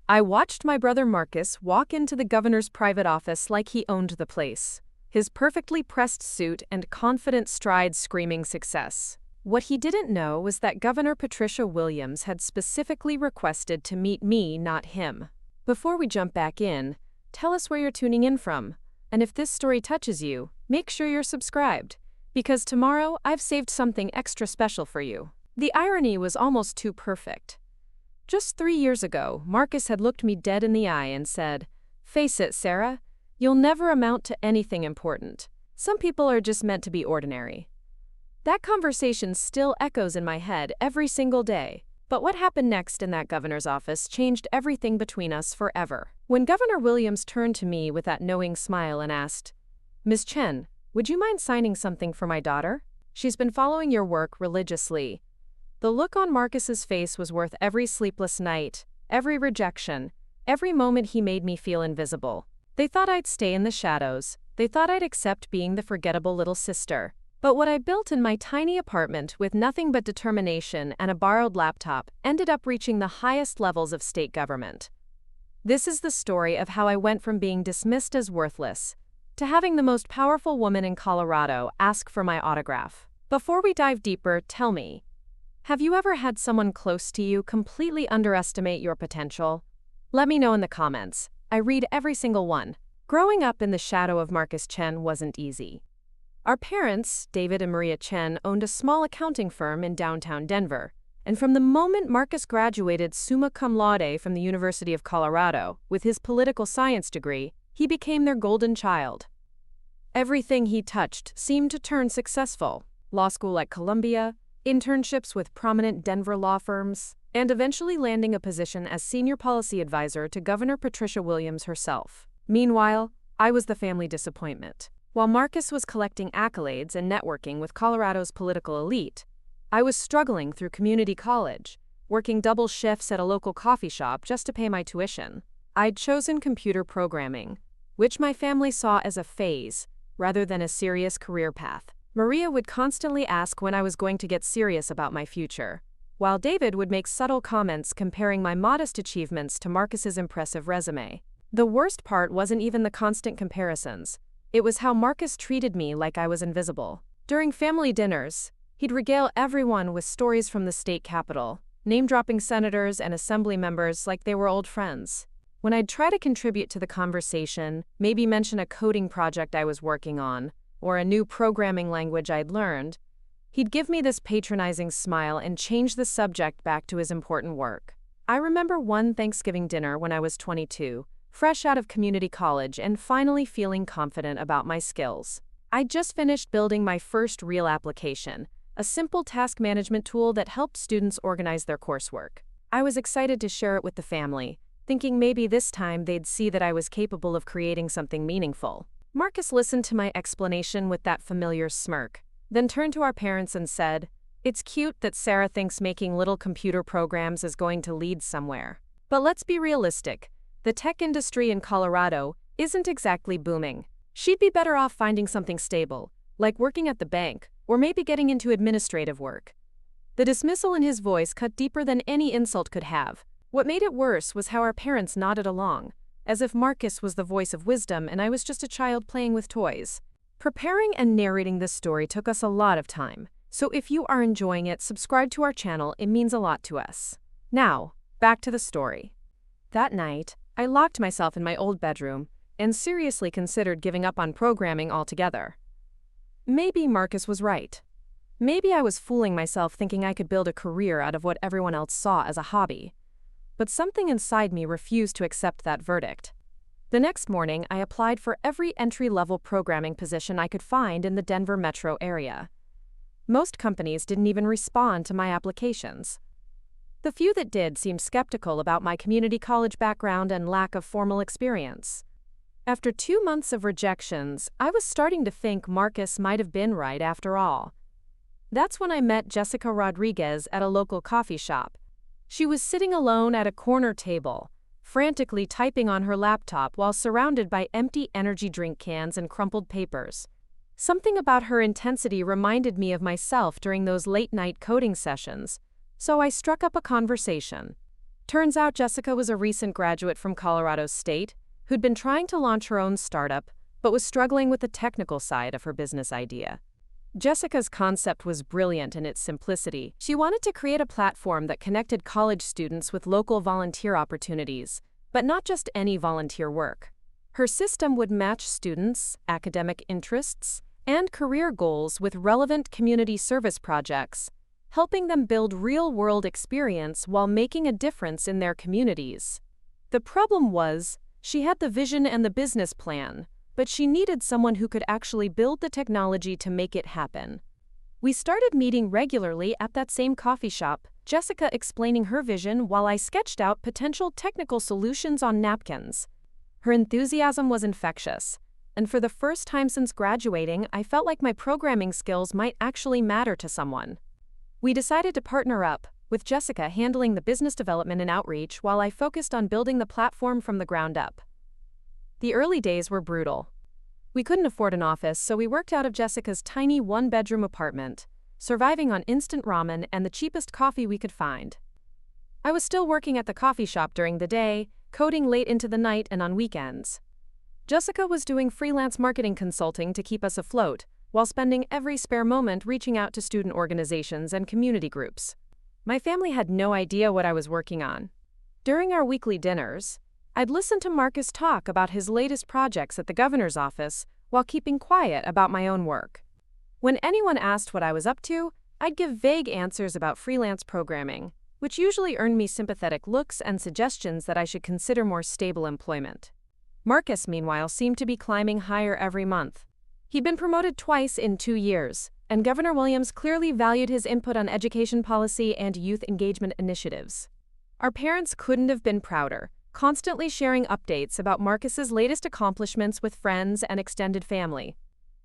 I watched my brother Marcus walk into the governor's private office like he owned the place, his perfectly pressed suit and confident stride screaming success. What he didn't know was that Governor Patricia Williams had specifically requested to meet me, not him. Before we jump back in, tell us where you're tuning in from, and if this story touches you, make sure you're subscribed, because tomorrow I've saved something extra special for you. The irony was almost too perfect. Just 3 years ago, Marcus had looked me dead in the eye and said, "Face it, Sarah, you'll never amount to anything important. Some people are just meant to be ordinary." That conversation still echoes in my head every single day. But what happened next in that governor's office changed everything between us forever. When Governor Williams turned to me with that knowing smile and asked, "Ms. Chen, would you mind signing something for my daughter? She's been following your work religiously." The look on Marcus's face was worth every sleepless night, every rejection, every moment he made me feel invisible. They thought I'd stay in the shadows. They thought I'd accept being the forgettable little sister. But what I built in my tiny apartment with nothing but determination and a borrowed laptop ended up reaching the highest levels of state government. This is the story of how I went from being dismissed as worthless to having the most powerful woman in Colorado ask for my autograph. Before we dive deeper, tell me, have you ever had someone close to you completely underestimate your potential? Let me know in the comments. I read every single one. Growing up in the shadow of Marcus Chen wasn't easy. Our parents, David and Maria Chen, owned a small accounting firm in downtown Denver, and from the moment Marcus graduated summa cum laude from the University of Colorado with his political science degree, he became their golden child. Everything he touched seemed to turn successful: law school at Columbia, internships with prominent Denver law firms, and eventually landing a position as senior policy advisor to Governor Patricia Williams herself. Meanwhile, I was the family disappointment. While Marcus was collecting accolades and networking with Colorado's political elite, I was struggling through community college, working double shifts at a local coffee shop just to pay my tuition. I'd chosen computer programming, which my family saw as a phase rather than a serious career path. Maria would constantly ask when I was going to get serious about my future, while David would make subtle comments comparing my modest achievements to Marcus's impressive resume. The worst part wasn't even the constant comparisons. It was how Marcus treated me like I was invisible. During family dinners, he'd regale everyone with stories from the state capitol, name-dropping senators and assembly members like they were old friends. When I'd try to contribute to the conversation, maybe mention a coding project I was working on, or a new programming language I'd learned, he'd give me this patronizing smile and change the subject back to his important work. I remember one Thanksgiving dinner when I was 22, fresh out of community college and finally feeling confident about my skills. I'd just finished building my first real application, a simple task management tool that helped students organize their coursework. I was excited to share it with the family, thinking maybe this time they'd see that I was capable of creating something meaningful. Marcus listened to my explanation with that familiar smirk, then turned to our parents and said, "It's cute that Sarah thinks making little computer programs is going to lead somewhere. But let's be realistic. The tech industry in Colorado isn't exactly booming. She'd be better off finding something stable, like working at the bank, or maybe getting into administrative work." The dismissal in his voice cut deeper than any insult could have. What made it worse was how our parents nodded along, as if Marcus was the voice of wisdom and I was just a child playing with toys. Preparing and narrating this story took us a lot of time, so if you are enjoying it, subscribe to our channel, it means a lot to us. Now, back to the story. That night, I locked myself in my old bedroom and seriously considered giving up on programming altogether. Maybe Marcus was right. Maybe I was fooling myself thinking I could build a career out of what everyone else saw as a hobby. But something inside me refused to accept that verdict. The next morning, I applied for every entry-level programming position I could find in the Denver metro area. Most companies didn't even respond to my applications. The few that did seemed skeptical about my community college background and lack of formal experience. After 2 months of rejections, I was starting to think Marcus might have been right after all. That's when I met Jessica Rodriguez at a local coffee shop. She was sitting alone at a corner table, frantically typing on her laptop while surrounded by empty energy drink cans and crumpled papers. Something about her intensity reminded me of myself during those late-night coding sessions, so I struck up a conversation. Turns out Jessica was a recent graduate from Colorado State who'd been trying to launch her own startup but was struggling with the technical side of her business idea. Jessica's concept was brilliant in its simplicity. She wanted to create a platform that connected college students with local volunteer opportunities, but not just any volunteer work. Her system would match students' academic interests and career goals with relevant community service projects, helping them build real-world experience while making a difference in their communities. The problem was, she had the vision and the business plan, but she needed someone who could actually build the technology to make it happen. We started meeting regularly at that same coffee shop, Jessica explaining her vision while I sketched out potential technical solutions on napkins. Her enthusiasm was infectious, and for the first time since graduating, I felt like my programming skills might actually matter to someone. We decided to partner up, with Jessica handling the business development and outreach while I focused on building the platform from the ground up. The early days were brutal. We couldn't afford an office, so we worked out of Jessica's tiny one-bedroom apartment, surviving on instant ramen and the cheapest coffee we could find. I was still working at the coffee shop during the day, coding late into the night and on weekends. Jessica was doing freelance marketing consulting to keep us afloat, while spending every spare moment reaching out to student organizations and community groups. My family had no idea what I was working on. During our weekly dinners, I'd listen to Marcus talk about his latest projects at the governor's office while keeping quiet about my own work. When anyone asked what I was up to, I'd give vague answers about freelance programming, which usually earned me sympathetic looks and suggestions that I should consider more stable employment. Marcus, meanwhile, seemed to be climbing higher every month. He'd been promoted twice in 2 years, and Governor Williams clearly valued his input on education policy and youth engagement initiatives. Our parents couldn't have been prouder, constantly sharing updates about Marcus's latest accomplishments with friends and extended family.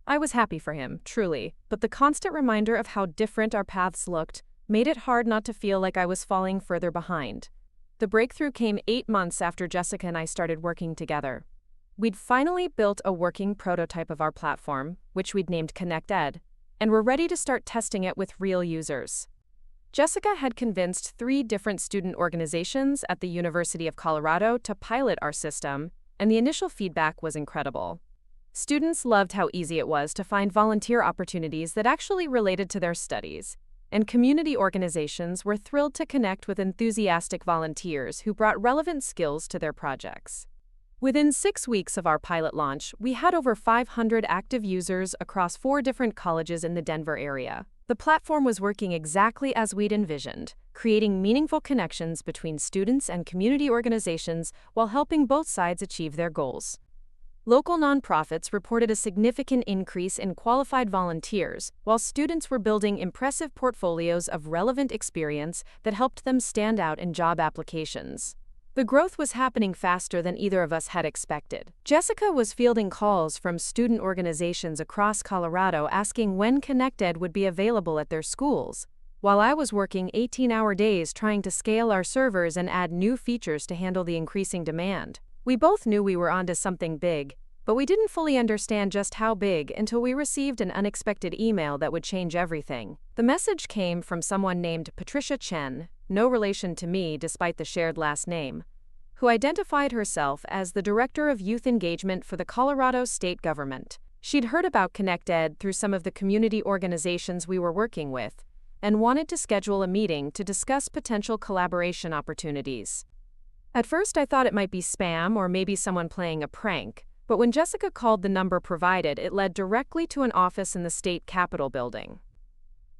I was happy for him, truly, but the constant reminder of how different our paths looked made it hard not to feel like I was falling further behind. The breakthrough came 8 months after Jessica and I started working together. We'd finally built a working prototype of our platform, which we'd named ConnectEd, and were ready to start testing it with real users. Jessica had convinced 3 different student organizations at the University of Colorado to pilot our system, and the initial feedback was incredible. Students loved how easy it was to find volunteer opportunities that actually related to their studies, and community organizations were thrilled to connect with enthusiastic volunteers who brought relevant skills to their projects. Within 6 weeks of our pilot launch, we had over 500 active users across 4 different colleges in the Denver area. The platform was working exactly as we'd envisioned, creating meaningful connections between students and community organizations while helping both sides achieve their goals. Local nonprofits reported a significant increase in qualified volunteers, while students were building impressive portfolios of relevant experience that helped them stand out in job applications. The growth was happening faster than either of us had expected. Jessica was fielding calls from student organizations across Colorado asking when ConnectEd would be available at their schools, while I was working 18-hour days trying to scale our servers and add new features to handle the increasing demand. We both knew we were onto something big, but we didn't fully understand just how big until we received an unexpected email that would change everything. The message came from someone named Patricia Chen, no relation to me despite the shared last name, who identified herself as the Director of Youth Engagement for the Colorado State Government. She'd heard about ConnectEd through some of the community organizations we were working with, and wanted to schedule a meeting to discuss potential collaboration opportunities. At first I thought it might be spam or maybe someone playing a prank, but when Jessica called the number provided, it led directly to an office in the state capitol building.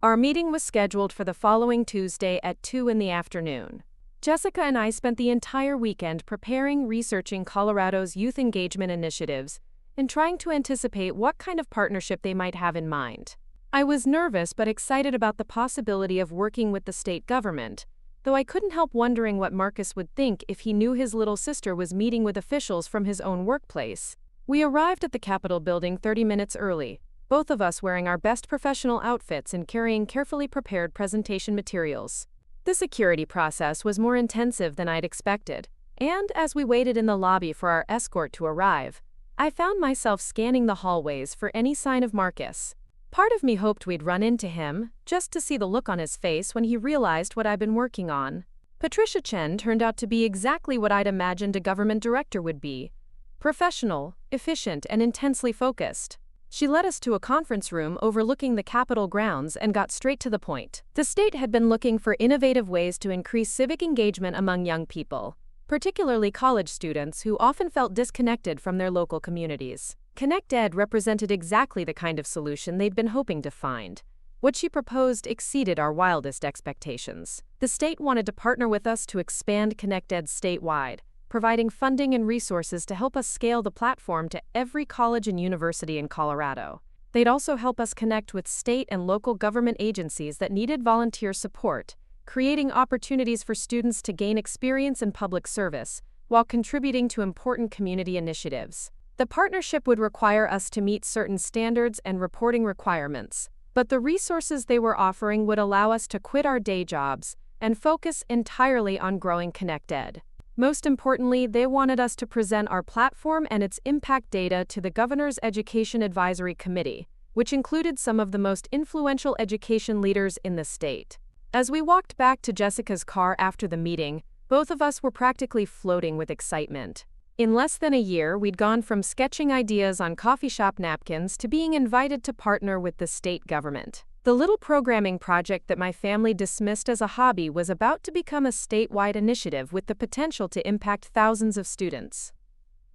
Our meeting was scheduled for the following Tuesday at 2 in the afternoon. Jessica and I spent the entire weekend preparing, researching Colorado's youth engagement initiatives, and trying to anticipate what kind of partnership they might have in mind. I was nervous but excited about the possibility of working with the state government, though I couldn't help wondering what Marcus would think if he knew his little sister was meeting with officials from his own workplace. We arrived at the Capitol building 30 minutes early, both of us wearing our best professional outfits and carrying carefully prepared presentation materials. The security process was more intensive than I'd expected, and as we waited in the lobby for our escort to arrive, I found myself scanning the hallways for any sign of Marcus. Part of me hoped we'd run into him, just to see the look on his face when he realized what I'd been working on. Patricia Chen turned out to be exactly what I'd imagined a government director would be: professional, efficient, and intensely focused. She led us to a conference room overlooking the Capitol grounds and got straight to the point. The state had been looking for innovative ways to increase civic engagement among young people, particularly college students who often felt disconnected from their local communities. ConnectEd represented exactly the kind of solution they'd been hoping to find. What she proposed exceeded our wildest expectations. The state wanted to partner with us to expand ConnectEd statewide, providing funding and resources to help us scale the platform to every college and university in Colorado. They'd also help us connect with state and local government agencies that needed volunteer support, creating opportunities for students to gain experience in public service while contributing to important community initiatives. The partnership would require us to meet certain standards and reporting requirements, but the resources they were offering would allow us to quit our day jobs and focus entirely on growing ConnectEd. Most importantly, they wanted us to present our platform and its impact data to the Governor's Education Advisory Committee, which included some of the most influential education leaders in the state. As we walked back to Jessica's car after the meeting, both of us were practically floating with excitement. In less than a year, we'd gone from sketching ideas on coffee shop napkins to being invited to partner with the state government. The little programming project that my family dismissed as a hobby was about to become a statewide initiative with the potential to impact thousands of students.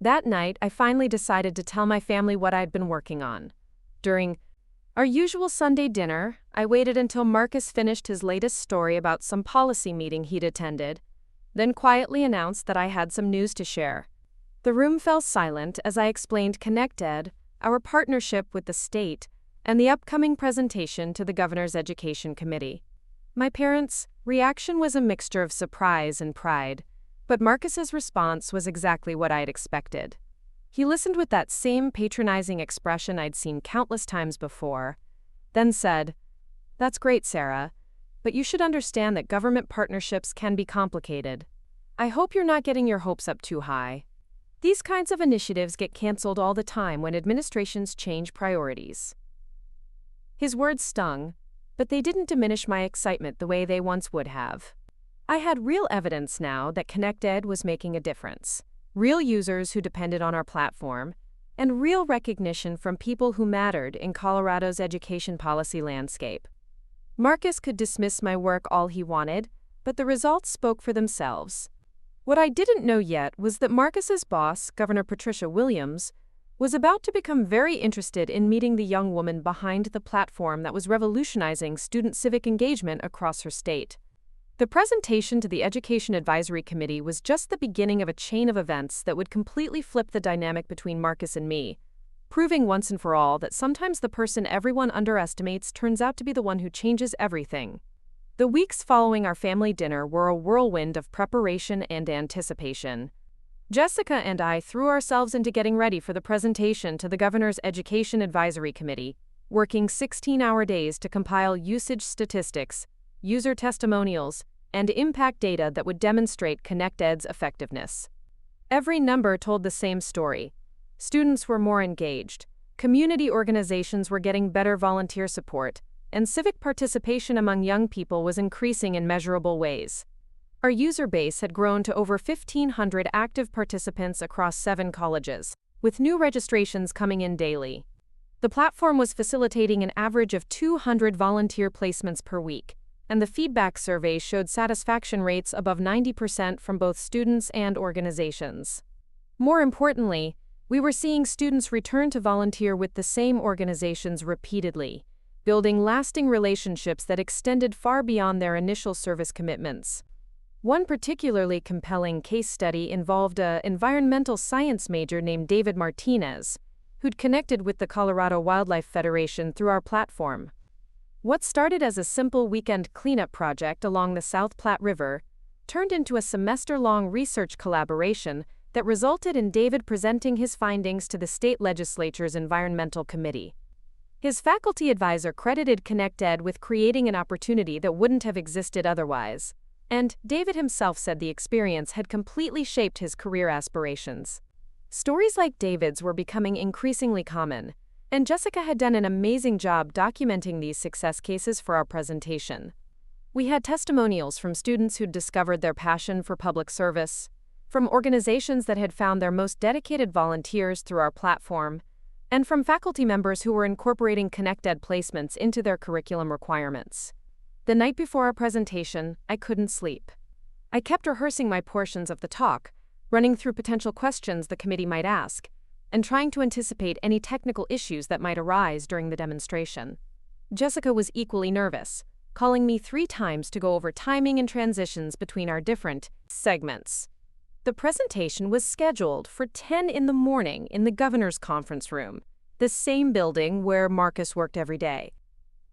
That night, I finally decided to tell my family what I'd been working on. During our usual Sunday dinner, I waited until Marcus finished his latest story about some policy meeting he'd attended, then quietly announced that I had some news to share. The room fell silent as I explained ConnectEd, our partnership with the state, and the upcoming presentation to the Governor's Education Committee. My parents' reaction was a mixture of surprise and pride, but Marcus's response was exactly what I'd expected. He listened with that same patronizing expression I'd seen countless times before, then said, "That's great, Sarah, but you should understand that government partnerships can be complicated. I hope you're not getting your hopes up too high. These kinds of initiatives get canceled all the time when administrations change priorities." His words stung, but they didn't diminish my excitement the way they once would have. I had real evidence now that ConnectEd was making a difference, real users who depended on our platform, and real recognition from people who mattered in Colorado's education policy landscape. Marcus could dismiss my work all he wanted, but the results spoke for themselves. What I didn't know yet was that Marcus's boss, Governor Patricia Williams, was about to become very interested in meeting the young woman behind the platform that was revolutionizing student civic engagement across her state. The presentation to the Education Advisory Committee was just the beginning of a chain of events that would completely flip the dynamic between Marcus and me, proving once and for all that sometimes the person everyone underestimates turns out to be the one who changes everything. The weeks following our family dinner were a whirlwind of preparation and anticipation. Jessica and I threw ourselves into getting ready for the presentation to the Governor's Education Advisory Committee, working 16-hour days to compile usage statistics, user testimonials, and impact data that would demonstrate ConnectEd's effectiveness. Every number told the same story. Students were more engaged, community organizations were getting better volunteer support, and civic participation among young people was increasing in measurable ways. Our user base had grown to over 1,500 active participants across 7 colleges, with new registrations coming in daily. The platform was facilitating an average of 200 volunteer placements per week, and the feedback surveys showed satisfaction rates above 90% from both students and organizations. More importantly, we were seeing students return to volunteer with the same organizations repeatedly, building lasting relationships that extended far beyond their initial service commitments. One particularly compelling case study involved an environmental science major named David Martinez, who'd connected with the Colorado Wildlife Federation through our platform. What started as a simple weekend cleanup project along the South Platte River turned into a semester-long research collaboration that resulted in David presenting his findings to the state legislature's Environmental Committee. His faculty advisor credited ConnectEd with creating an opportunity that wouldn't have existed otherwise, and David himself said the experience had completely shaped his career aspirations. Stories like David's were becoming increasingly common, and Jessica had done an amazing job documenting these success cases for our presentation. We had testimonials from students who'd discovered their passion for public service, from organizations that had found their most dedicated volunteers through our platform, and from faculty members who were incorporating ConnectEd placements into their curriculum requirements. The night before our presentation, I couldn't sleep. I kept rehearsing my portions of the talk, running through potential questions the committee might ask, and trying to anticipate any technical issues that might arise during the demonstration. Jessica was equally nervous, calling me 3 times to go over timing and transitions between our different segments. The presentation was scheduled for 10 in the morning in the governor's conference room, the same building where Marcus worked every day.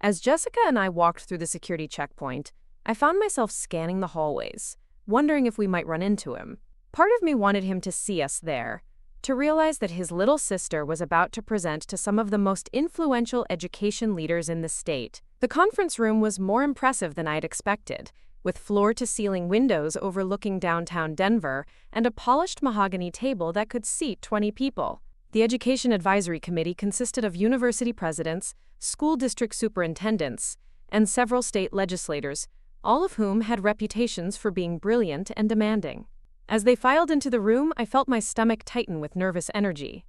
As Jessica and I walked through the security checkpoint, I found myself scanning the hallways, wondering if we might run into him. Part of me wanted him to see us there, to realize that his little sister was about to present to some of the most influential education leaders in the state. The conference room was more impressive than I'd expected, with floor-to-ceiling windows overlooking downtown Denver and a polished mahogany table that could seat 20 people. The Education Advisory Committee consisted of university presidents, school district superintendents, and several state legislators, all of whom had reputations for being brilliant and demanding. As they filed into the room, I felt my stomach tighten with nervous energy.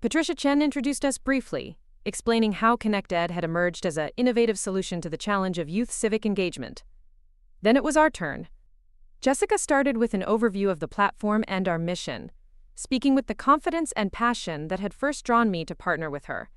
Patricia Chen introduced us briefly, explaining how ConnectEd had emerged as an innovative solution to the challenge of youth civic engagement. Then it was our turn. Jessica started with an overview of the platform and our mission, speaking with the confidence and passion that had first drawn me to partner with her.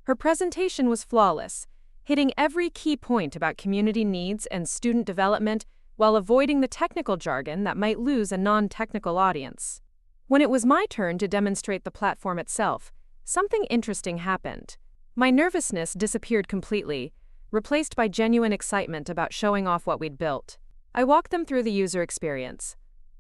Her presentation was flawless, hitting every key point about community needs and student development while avoiding the technical jargon that might lose a non-technical audience. When it was my turn to demonstrate the platform itself, something interesting happened. My nervousness disappeared completely, replaced by genuine excitement about showing off what we'd built. I walked them through the user experience,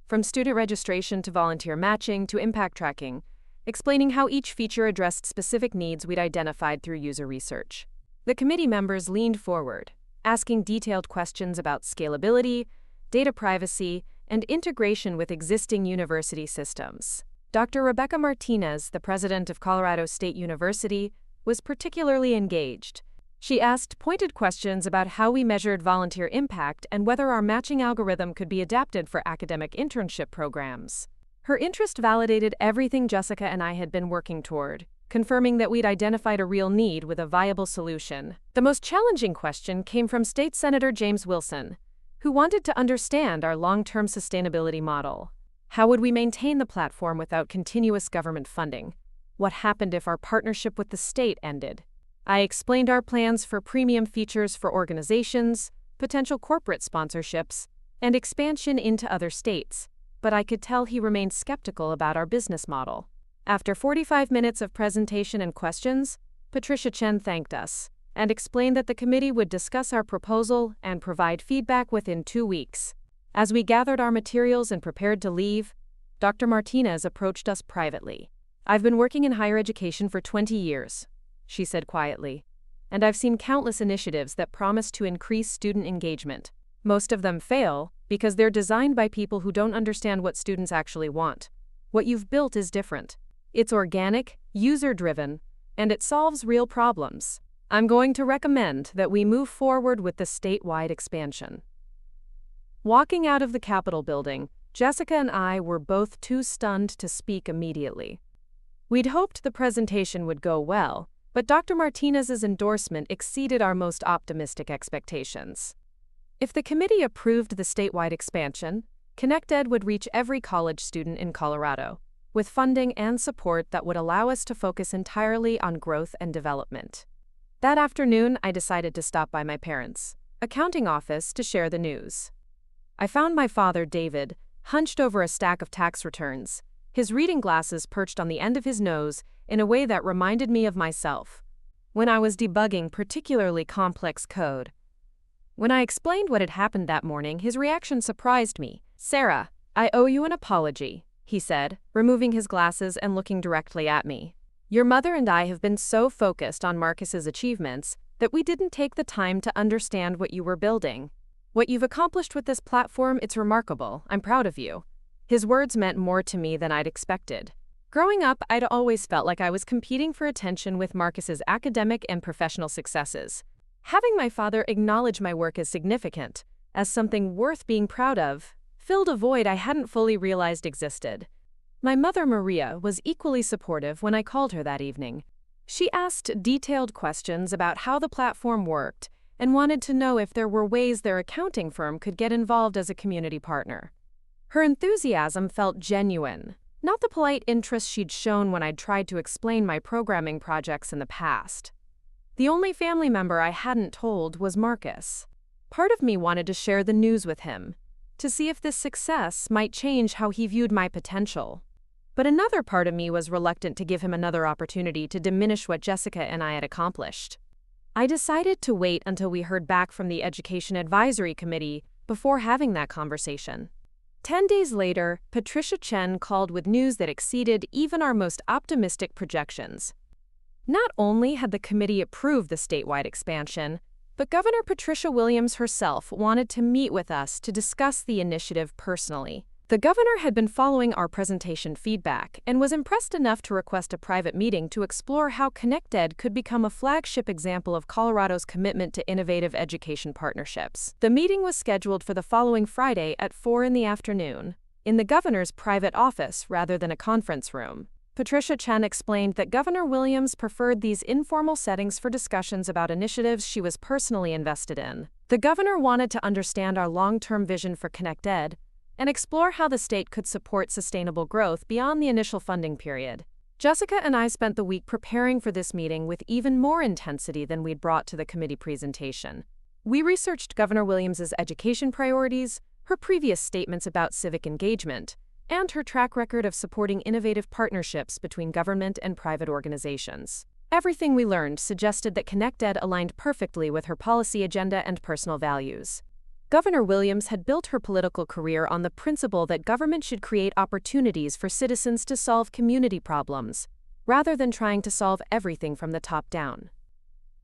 from student registration to volunteer matching to impact tracking, explaining how each feature addressed specific needs we'd identified through user research. The committee members leaned forward, asking detailed questions about scalability, data privacy, and integration with existing university systems. Dr. Rebecca Martinez, the president of Colorado State University, was particularly engaged. She asked pointed questions about how we measured volunteer impact and whether our matching algorithm could be adapted for academic internship programs. Her interest validated everything Jessica and I had been working toward, confirming that we'd identified a real need with a viable solution. The most challenging question came from State Senator James Wilson, who wanted to understand our long-term sustainability model. How would we maintain the platform without continuous government funding? What happened if our partnership with the state ended? I explained our plans for premium features for organizations, potential corporate sponsorships, and expansion into other states, but I could tell he remained skeptical about our business model. After 45 minutes of presentation and questions, Patricia Chen thanked us and explained that the committee would discuss our proposal and provide feedback within 2 weeks. As we gathered our materials and prepared to leave, Dr. Martinez approached us privately. "I've been working in higher education for 20 years, she said quietly, and I've seen countless initiatives that promise to increase student engagement. Most of them fail because they're designed by people who don't understand what students actually want. What you've built is different. It's organic, user-driven, and it solves real problems. I'm going to recommend that we move forward with the statewide expansion." Walking out of the Capitol building, Jessica and I were both too stunned to speak immediately. We'd hoped the presentation would go well, but Dr. Martinez's endorsement exceeded our most optimistic expectations. If the committee approved the statewide expansion, ConnectEd would reach every college student in Colorado, with funding and support that would allow us to focus entirely on growth and development. That afternoon, I decided to stop by my parents' accounting office to share the news. I found my father, David, hunched over a stack of tax returns, his reading glasses perched on the end of his nose in a way that reminded me of myself when I was debugging particularly complex code. When I explained what had happened that morning, his reaction surprised me. "Sarah, I owe you an apology," he said, removing his glasses and looking directly at me. "Your mother and I have been so focused on Marcus's achievements that we didn't take the time to understand what you were building. What you've accomplished with this platform, it's remarkable. I'm proud of you." His words meant more to me than I'd expected. Growing up, I'd always felt like I was competing for attention with Marcus's academic and professional successes. Having my father acknowledge my work as significant as something worth being proud of, filled a void I hadn't fully realized existed. My mother, Maria, was equally supportive when I called her that evening. She asked detailed questions about how the platform worked and wanted to know if there were ways their accounting firm could get involved as a community partner. Her enthusiasm felt genuine, not the polite interest she'd shown when I'd tried to explain my programming projects in the past. The only family member I hadn't told was Marcus. Part of me wanted to share the news with him, to see if this success might change how he viewed my potential. But another part of me was reluctant to give him another opportunity to diminish what Jessica and I had accomplished. I decided to wait until we heard back from the Education Advisory Committee before having that conversation. 10 days later, Patricia Chen called with news that exceeded even our most optimistic projections. Not only had the committee approved the statewide expansion, but Governor Patricia Williams herself wanted to meet with us to discuss the initiative personally. The governor had been following our presentation feedback and was impressed enough to request a private meeting to explore how ConnectEd could become a flagship example of Colorado's commitment to innovative education partnerships. The meeting was scheduled for the following Friday at 4 p.m, in the governor's private office rather than a conference room. Patricia Chen explained that Governor Williams preferred these informal settings for discussions about initiatives she was personally invested in. The governor wanted to understand our long-term vision for ConnectEd and explore how the state could support sustainable growth beyond the initial funding period. Jessica and I spent the week preparing for this meeting with even more intensity than we'd brought to the committee presentation. We researched Governor Williams's education priorities, her previous statements about civic engagement, and her track record of supporting innovative partnerships between government and private organizations. Everything we learned suggested that ConnectEd aligned perfectly with her policy agenda and personal values. Governor Williams had built her political career on the principle that government should create opportunities for citizens to solve community problems, rather than trying to solve everything from the top down.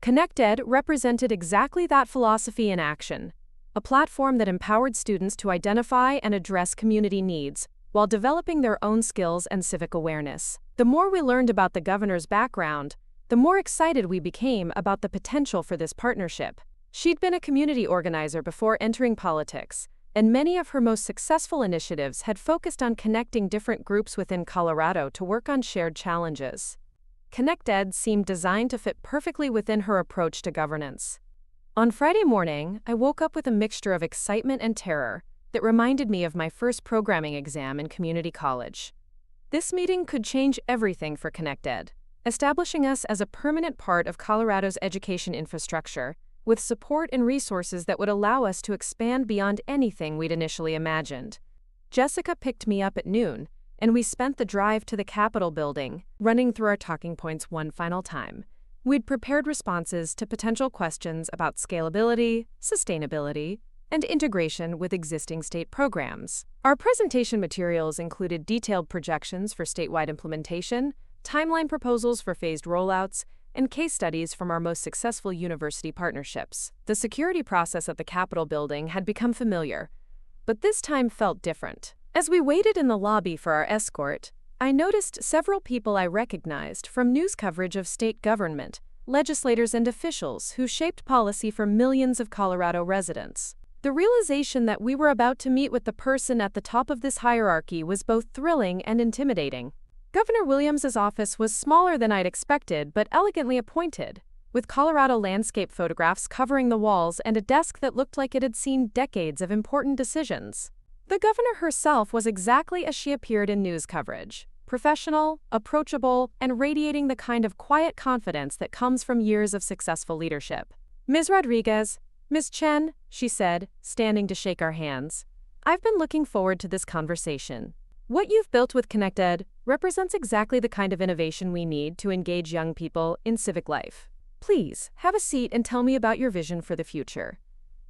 ConnectEd represented exactly that philosophy in action, a platform that empowered students to identify and address community needs while developing their own skills and civic awareness. The more we learned about the governor's background, the more excited we became about the potential for this partnership. She'd been a community organizer before entering politics, and many of her most successful initiatives had focused on connecting different groups within Colorado to work on shared challenges. ConnectEd seemed designed to fit perfectly within her approach to governance. On Friday morning, I woke up with a mixture of excitement and terror that reminded me of my first programming exam in community college. This meeting could change everything for ConnectEd, establishing us as a permanent part of Colorado's education infrastructure, with support and resources that would allow us to expand beyond anything we'd initially imagined. Jessica picked me up at noon, and we spent the drive to the Capitol building, running through our talking points one final time. We'd prepared responses to potential questions about scalability, sustainability, and integration with existing state programs. Our presentation materials included detailed projections for statewide implementation, timeline proposals for phased rollouts, and case studies from our most successful university partnerships. The security process at the Capitol building had become familiar, but this time felt different. As we waited in the lobby for our escort, I noticed several people I recognized from news coverage of state government, legislators and officials who shaped policy for millions of Colorado residents. The realization that we were about to meet with the person at the top of this hierarchy was both thrilling and intimidating. Governor Williams's office was smaller than I'd expected, but elegantly appointed, with Colorado landscape photographs covering the walls and a desk that looked like it had seen decades of important decisions. The governor herself was exactly as she appeared in news coverage: professional, approachable, and radiating the kind of quiet confidence that comes from years of successful leadership. "Ms. Rodriguez, Ms. Chen," she said, standing to shake our hands. "I've been looking forward to this conversation. What you've built with ConnectEd represents exactly the kind of innovation we need to engage young people in civic life. Please, have a seat and tell me about your vision for the future."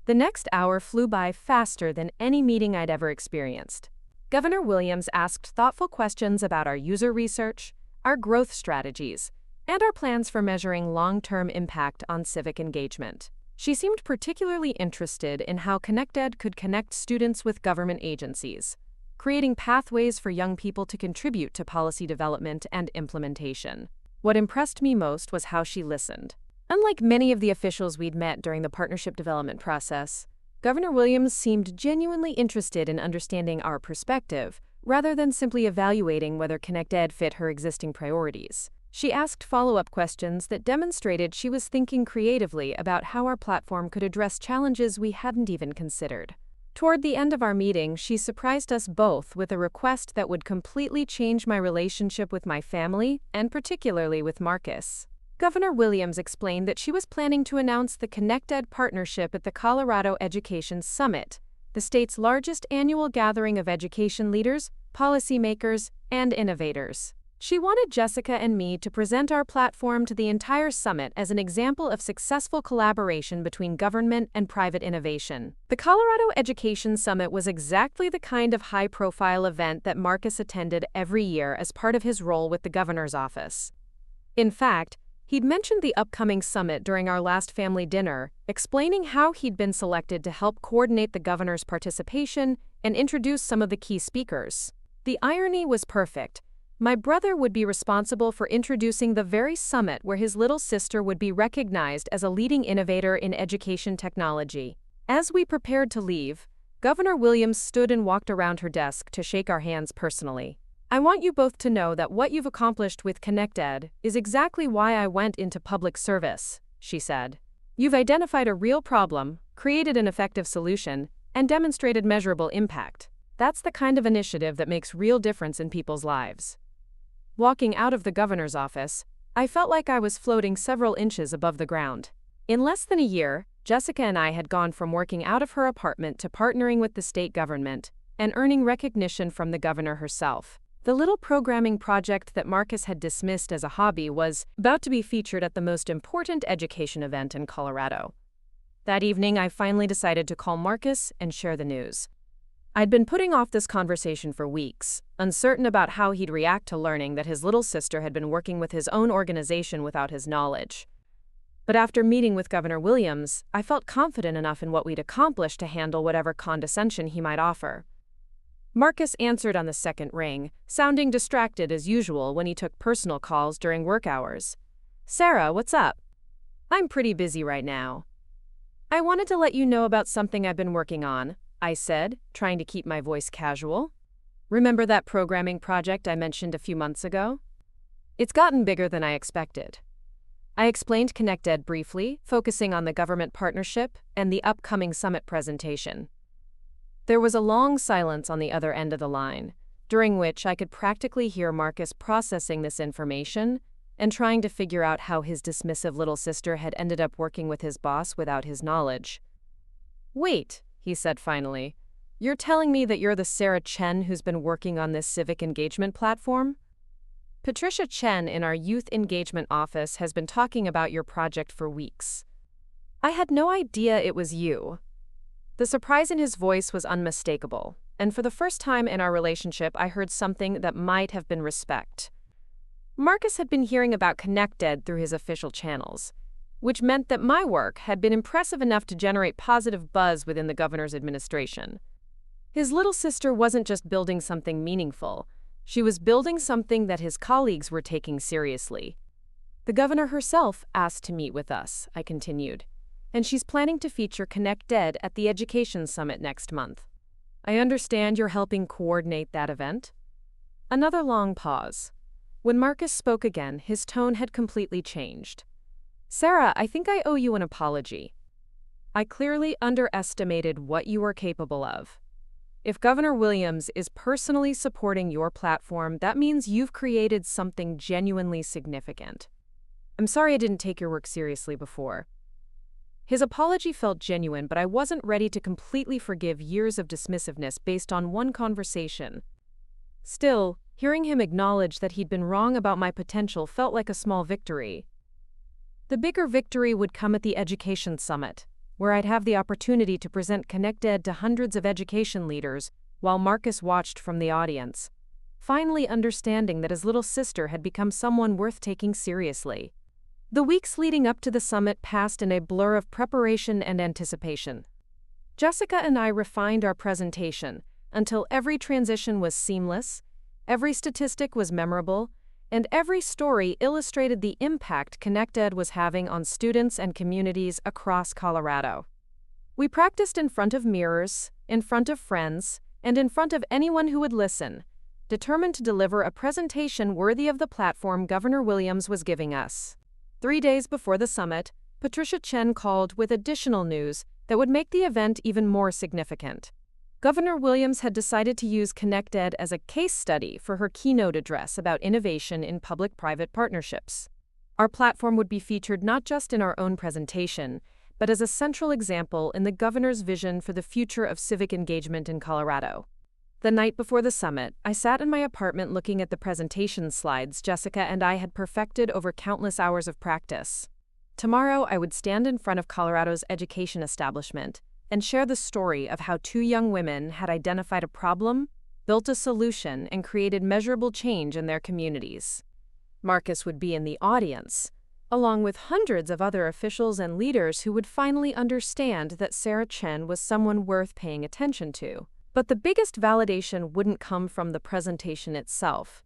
The next hour flew by faster than any meeting I'd ever experienced. Governor Williams asked thoughtful questions about our user research, our growth strategies, and our plans for measuring long-term impact on civic engagement. She seemed particularly interested in how ConnectEd could connect students with government agencies, creating pathways for young people to contribute to policy development and implementation. What impressed me most was how she listened. Unlike many of the officials we'd met during the partnership development process, Governor Williams seemed genuinely interested in understanding our perspective, rather than simply evaluating whether ConnectEd fit her existing priorities. She asked follow-up questions that demonstrated she was thinking creatively about how our platform could address challenges we hadn't even considered. Toward the end of our meeting, she surprised us both with a request that would completely change my relationship with my family, and particularly with Marcus. Governor Williams explained that she was planning to announce the ConnectEd partnership at the Colorado Education Summit, the state's largest annual gathering of education leaders, policymakers, and innovators. She wanted Jessica and me to present our platform to the entire summit as an example of successful collaboration between government and private innovation. The Colorado Education Summit was exactly the kind of high-profile event that Marcus attended every year as part of his role with the governor's office. In fact, he'd mentioned the upcoming summit during our last family dinner, explaining how he'd been selected to help coordinate the governor's participation and introduce some of the key speakers. The irony was perfect. My brother would be responsible for introducing the very summit where his little sister would be recognized as a leading innovator in education technology. As we prepared to leave, Governor Williams stood and walked around her desk to shake our hands personally. "I want you both to know that what you've accomplished with ConnectEd is exactly why I went into public service," she said. "You've identified a real problem, created an effective solution, and demonstrated measurable impact. That's the kind of initiative that makes real difference in people's lives." Walking out of the governor's office, I felt like I was floating several inches above the ground. In less than a year, Jessica and I had gone from working out of her apartment to partnering with the state government and earning recognition from the governor herself. The little programming project that Marcus had dismissed as a hobby was about to be featured at the most important education event in Colorado. That evening, I finally decided to call Marcus and share the news. I'd been putting off this conversation for weeks, uncertain about how he'd react to learning that his little sister had been working with his own organization without his knowledge. But after meeting with Governor Williams, I felt confident enough in what we'd accomplished to handle whatever condescension he might offer. Marcus answered on the second ring, sounding distracted as usual when he took personal calls during work hours. "Sarah, what's up?" "I'm pretty busy right now." "I wanted to let you know about something I've been working on," I said, trying to keep my voice casual. "Remember that programming project I mentioned a few months ago? It's gotten bigger than I expected." I explained ConnectEd briefly, focusing on the government partnership and the upcoming summit presentation. There was a long silence on the other end of the line, during which I could practically hear Marcus processing this information and trying to figure out how his dismissive little sister had ended up working with his boss without his knowledge. "Wait," he said finally, "you're telling me that you're the Sarah Chen who's been working on this civic engagement platform?" "Patricia Chen in our youth engagement office has been talking about your project for weeks." I had no idea it was you. The surprise in his voice was unmistakable, and for the first time in our relationship, I heard something that might have been respect. Marcus had been hearing about ConnectEd through his official channels, which meant that my work had been impressive enough to generate positive buzz within the governor's administration. His little sister wasn't just building something meaningful, she was building something that his colleagues were taking seriously. "The governor herself asked to meet with us," I continued, "and she's planning to feature ConnectEd at the Education Summit next month. I understand you're helping coordinate that event?" Another long pause. When Marcus spoke again, his tone had completely changed. "Sarah, I think I owe you an apology. I clearly underestimated what you are capable of. If Governor Williams is personally supporting your platform, that means you've created something genuinely significant. I'm sorry I didn't take your work seriously before." His apology felt genuine, but I wasn't ready to completely forgive years of dismissiveness based on one conversation. Still, hearing him acknowledge that he'd been wrong about my potential felt like a small victory. The bigger victory would come at the Education Summit, where I'd have the opportunity to present ConnectEd to hundreds of education leaders while Marcus watched from the audience, finally understanding that his little sister had become someone worth taking seriously. The weeks leading up to the summit passed in a blur of preparation and anticipation. Jessica and I refined our presentation until every transition was seamless, every statistic was memorable, and every story illustrated the impact ConnectEd was having on students and communities across Colorado. We practiced in front of mirrors, in front of friends, and in front of anyone who would listen, determined to deliver a presentation worthy of the platform Governor Williams was giving us. 3 days before the summit, Patricia Chen called with additional news that would make the event even more significant. Governor Williams had decided to use ConnectEd as a case study for her keynote address about innovation in public-private partnerships. Our platform would be featured not just in our own presentation, but as a central example in the governor's vision for the future of civic engagement in Colorado. The night before the summit, I sat in my apartment looking at the presentation slides Jessica and I had perfected over countless hours of practice. Tomorrow, I would stand in front of Colorado's education establishment and share the story of how 2 young women had identified a problem, built a solution, and created measurable change in their communities. Marcus would be in the audience, along with hundreds of other officials and leaders who would finally understand that Sarah Chen was someone worth paying attention to. But the biggest validation wouldn't come from the presentation itself.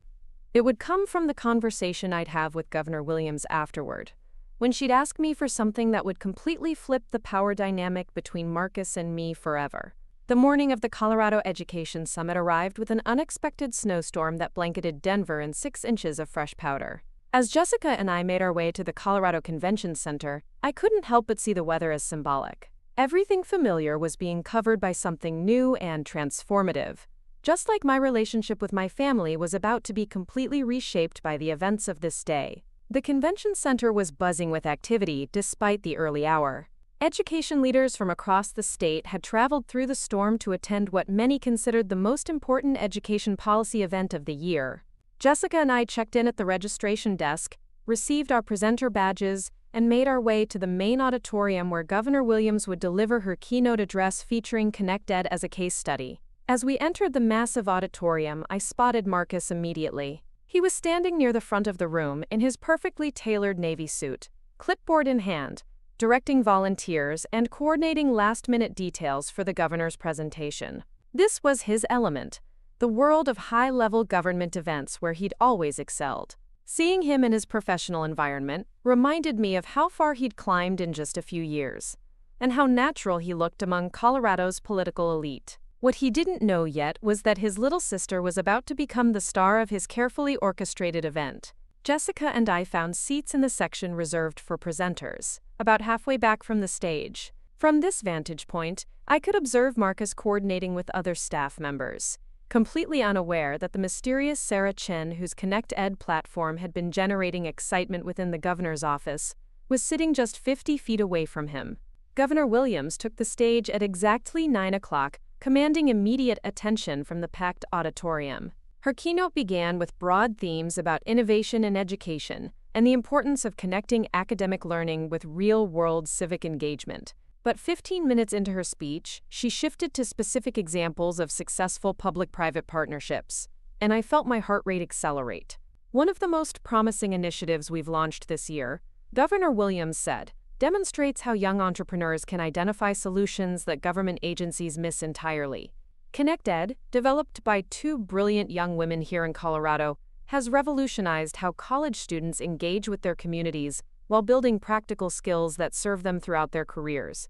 It would come from the conversation I'd have with Governor Williams afterward, when she'd ask me for something that would completely flip the power dynamic between Marcus and me forever. The morning of the Colorado Education Summit arrived with an unexpected snowstorm that blanketed Denver in 6 inches of fresh powder. As Jessica and I made our way to the Colorado Convention Center, I couldn't help but see the weather as symbolic. Everything familiar was being covered by something new and transformative, just like my relationship with my family was about to be completely reshaped by the events of this day. The convention center was buzzing with activity despite the early hour. Education leaders from across the state had traveled through the storm to attend what many considered the most important education policy event of the year. Jessica and I checked in at the registration desk, received our presenter badges, and made our way to the main auditorium where Governor Williams would deliver her keynote address featuring ConnectEd as a case study. As we entered the massive auditorium, I spotted Marcus immediately. He was standing near the front of the room in his perfectly tailored navy suit, clipboard in hand, directing volunteers and coordinating last-minute details for the governor's presentation. This was his element, the world of high-level government events where he'd always excelled. Seeing him in his professional environment reminded me of how far he'd climbed in just a few years, and how natural he looked among Colorado's political elite. What he didn't know yet was that his little sister was about to become the star of his carefully orchestrated event. Jessica and I found seats in the section reserved for presenters, about halfway back from the stage. From this vantage point, I could observe Marcus coordinating with other staff members, completely unaware that the mysterious Sarah Chen, whose ConnectEd platform had been generating excitement within the governor's office, was sitting just 50 feet away from him. Governor Williams took the stage at exactly 9 o'clock, commanding immediate attention from the packed auditorium. Her keynote began with broad themes about innovation in education and the importance of connecting academic learning with real-world civic engagement. But 15 minutes into her speech, she shifted to specific examples of successful public-private partnerships, and I felt my heart rate accelerate. One of the most promising initiatives we've launched this year, Governor Williams said, demonstrates how young entrepreneurs can identify solutions that government agencies miss entirely. ConnectEd, developed by 2 brilliant young women here in Colorado, has revolutionized how college students engage with their communities while building practical skills that serve them throughout their careers.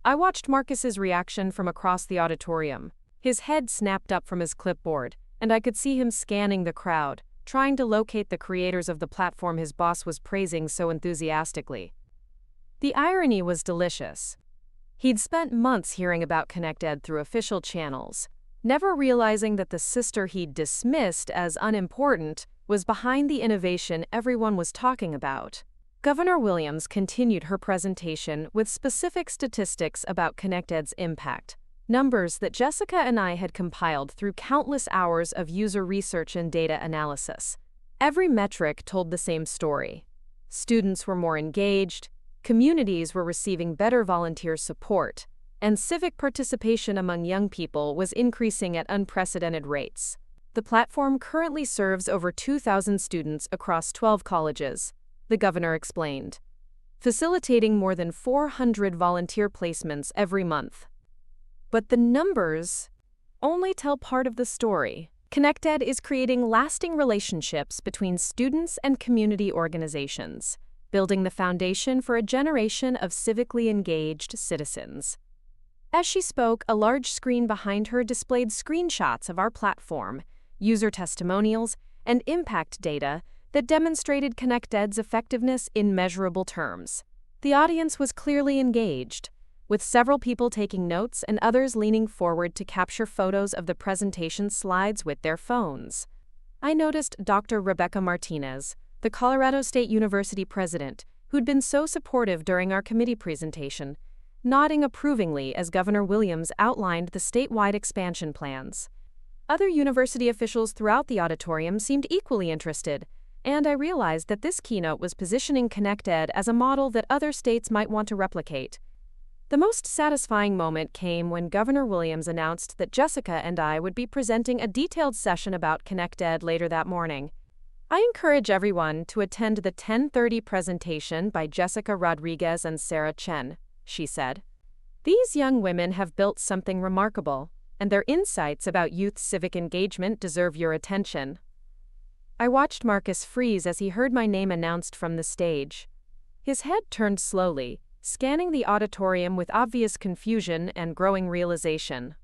I watched Marcus's reaction from across the auditorium. His head snapped up from his clipboard, and I could see him scanning the crowd, trying to locate the creators of the platform his boss was praising so enthusiastically. The irony was delicious. He'd spent months hearing about ConnectEd through official channels, never realizing that the sister he'd dismissed as unimportant was behind the innovation everyone was talking about. Governor Williams continued her presentation with specific statistics about ConnectEd's impact, numbers that Jessica and I had compiled through countless hours of user research and data analysis. Every metric told the same story. Students were more engaged, communities were receiving better volunteer support, and civic participation among young people was increasing at unprecedented rates. The platform currently serves over 2,000 students across 12 colleges, the governor explained, facilitating more than 400 volunteer placements every month. But the numbers only tell part of the story. ConnectEd is creating lasting relationships between students and community organizations. building the foundation for a generation of civically engaged citizens. As she spoke, a large screen behind her displayed screenshots of our platform, user testimonials, and impact data that demonstrated ConnectEd's effectiveness in measurable terms. The audience was clearly engaged, with several people taking notes and others leaning forward to capture photos of the presentation slides with their phones. I noticed Dr. Rebecca Martinez, the Colorado State University president, who'd been so supportive during our committee presentation, nodding approvingly as Governor Williams outlined the statewide expansion plans. Other university officials throughout the auditorium seemed equally interested, and I realized that this keynote was positioning ConnectEd as a model that other states might want to replicate. The most satisfying moment came when Governor Williams announced that Jessica and I would be presenting a detailed session about ConnectEd later that morning. I encourage everyone to attend the 10:30 presentation by Jessica Rodriguez and Sarah Chen, she said. These young women have built something remarkable, and their insights about youth civic engagement deserve your attention. I watched Marcus freeze as he heard my name announced from the stage. His head turned slowly, scanning the auditorium with obvious confusion and growing realization.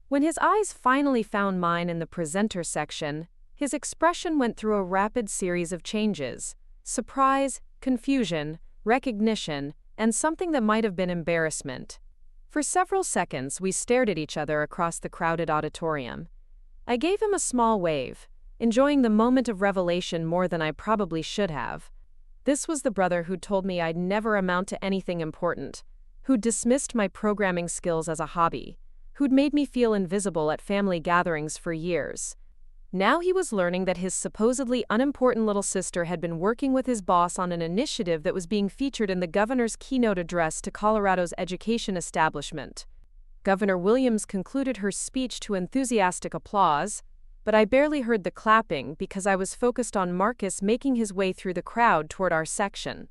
When his eyes finally found mine in the presenter section, his expression went through a rapid series of changes: surprise, confusion, recognition, and something that might have been embarrassment. For several seconds, we stared at each other across the crowded auditorium. I gave him a small wave, enjoying the moment of revelation more than I probably should have. This was the brother who'd told me I'd never amount to anything important, who'd dismissed my programming skills as a hobby, who'd made me feel invisible at family gatherings for years. Now he was learning that his supposedly unimportant little sister had been working with his boss on an initiative that was being featured in the governor's keynote address to Colorado's education establishment. Governor Williams concluded her speech to enthusiastic applause, but I barely heard the clapping because I was focused on Marcus making his way through the crowd toward our section.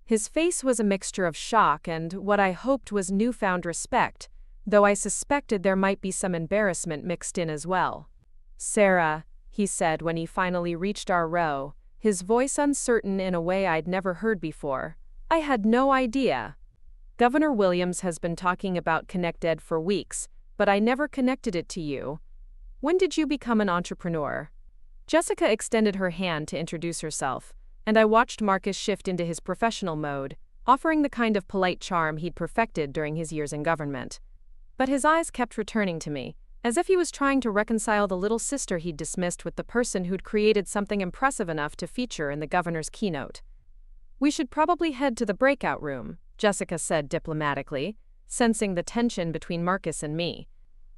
His face was a mixture of shock and what I hoped was newfound respect, though I suspected there might be some embarrassment mixed in as well. "Sarah," he said when he finally reached our row, his voice uncertain in a way I'd never heard before. "I had no idea. Governor Williams has been talking about ConnectEd for weeks, but I never connected it to you. When did you become an entrepreneur?" Jessica extended her hand to introduce herself, and I watched Marcus shift into his professional mode, offering the kind of polite charm he'd perfected during his years in government. But his eyes kept returning to me, as if he was trying to reconcile the little sister he'd dismissed with the person who'd created something impressive enough to feature in the governor's keynote. "We should probably head to the breakout room," Jessica said diplomatically, sensing the tension between Marcus and me.